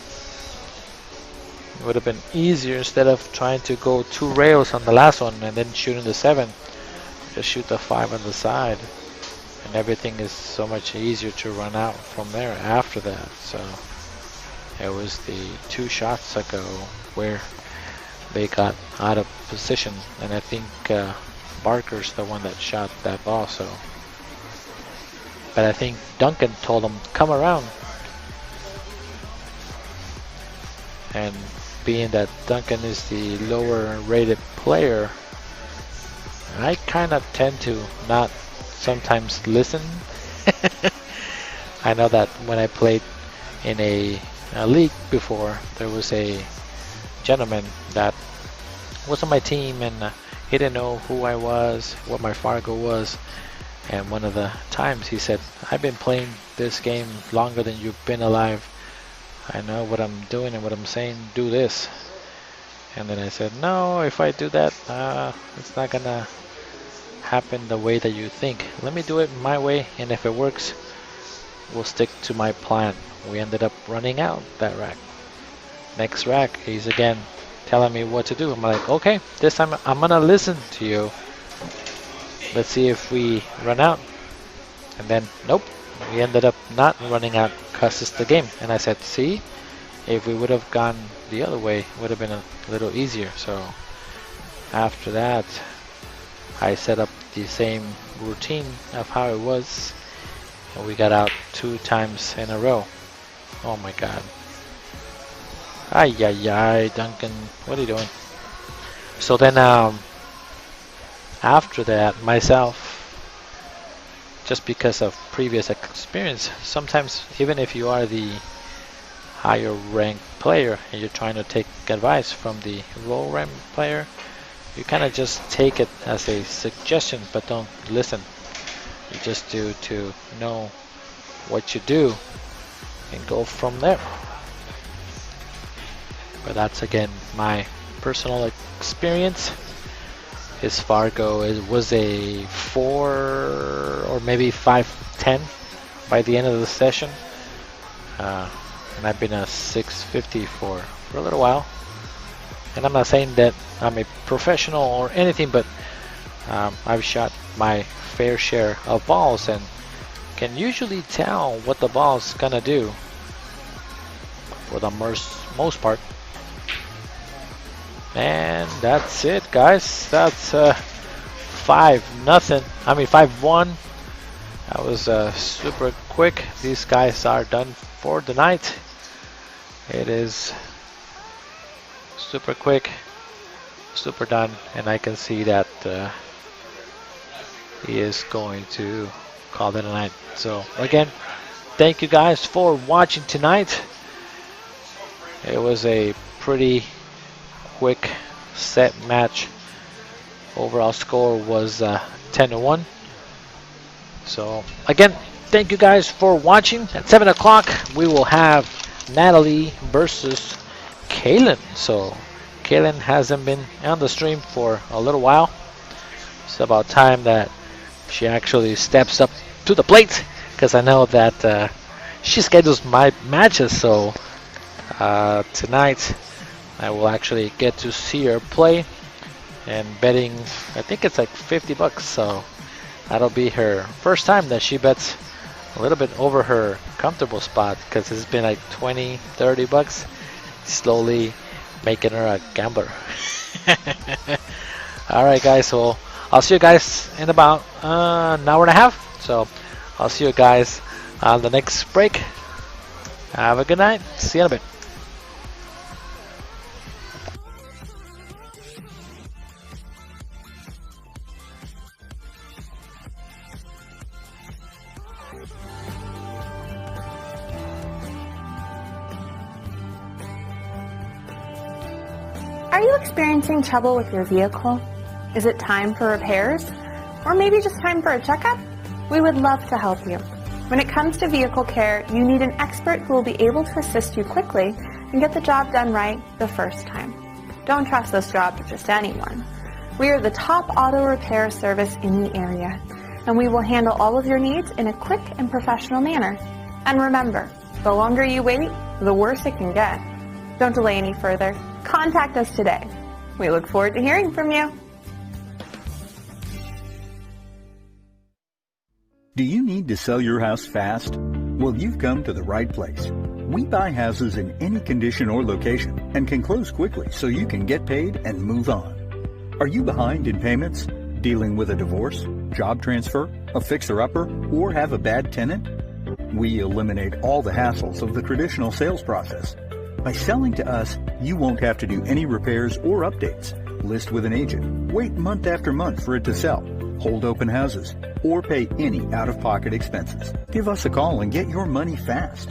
It would have been easier instead of trying to go 2 rails on the last one and then shooting the 7. Just shoot the 5 on the side. And everything is so much easier to run out from there after that. So it was the 2 shots ago where they got out of position, and I think Barker's the one that shot that ball. So, but I think Duncan told him come around, and being that Duncan is the lower rated player, I kind of tend to not sometimes listen. I know that when I played in a league before, there was a gentleman that was on my team, and he didn't know who I was, what my Fargo was, and one of the times he said, I've been playing this game longer than you've been alive. I know what I'm doing and what I'm saying, do this. And then I said, no, if I do that, it's not gonna happen the way that you think. Let me do it my way, and if it works, we'll stick to my plan. We ended up running out that rack. Next rack, he's again telling me what to do. I'm like, okay, this time I'm gonna listen to you. Let's see if we run out. And then, nope, we ended up not running out, because it's the game. And I said, see, if we would have gone the other way, it would have been a little easier. So after that, I set up the same routine of how it was, and we got out 2 times in a row. Oh my god. Ay, ay, ay, Duncan, what are you doing? So then, after that, myself, just because of previous experience, sometimes even if you are the higher ranked player and you're trying to take advice from the low ranked player, you kind of just take it as a suggestion, but don't listen. You just do to know what you do and go from there. But that's again my personal experience. His Fargo was a 4 or maybe 5-10 by the end of the session, and I've been a 650 for a little while. And I'm not saying that I'm a professional or anything, but I've shot my fair share of balls and can usually tell what the ball's gonna do for the most part. And that's it, guys. That's 5-0. I mean 5-1. That was super quick. These guys are done for the night. It is super quick, super done, and I can see that he is going to call it a night. So again, thank you guys for watching tonight. It was a pretty quick set match. Overall score was 10-1. So again, thank you guys for watching. At 7 o'clock we will have Natalie versus Kaylin. So Kaylin hasn't been on the stream for a little while. It's about time that she actually steps up to the plate, because I know that she schedules my matches. So tonight I will actually get to see her play, and betting, I think it's like $50. So that'll be her first time that she bets a little bit over her comfortable spot, because it's been like $20-30, slowly making her a gambler. Alright guys, so I'll see you guys in about an hour and a half. So I'll see you guys on the next break. Have a good night. See you in a bit. Are you experiencing trouble with your vehicle? Is it time for repairs? Or maybe just time for a checkup? We would love to help you. When it comes to vehicle care, you need an expert who will be able to assist you quickly and get the job done right the first time. Don't trust this job to just anyone. We are the top auto repair service in the area, and we will handle all of your needs in a quick and professional manner. And remember, the longer you wait, the worse it can get. Don't delay any further. Contact us today. We look forward to hearing from you. Do you need to sell your house fast? Well, you've come to the right place. We buy houses in any condition or location and can close quickly so you can get paid and move on. Are you behind in payments, dealing with a divorce, job transfer, a fixer-upper, or have a bad tenant? We eliminate all the hassles of the traditional sales process. By selling to us, you won't have to do any repairs or updates, list with an agent, wait month after month for it to sell, hold open houses, or pay any out-of-pocket expenses. Give us a call and get your money fast.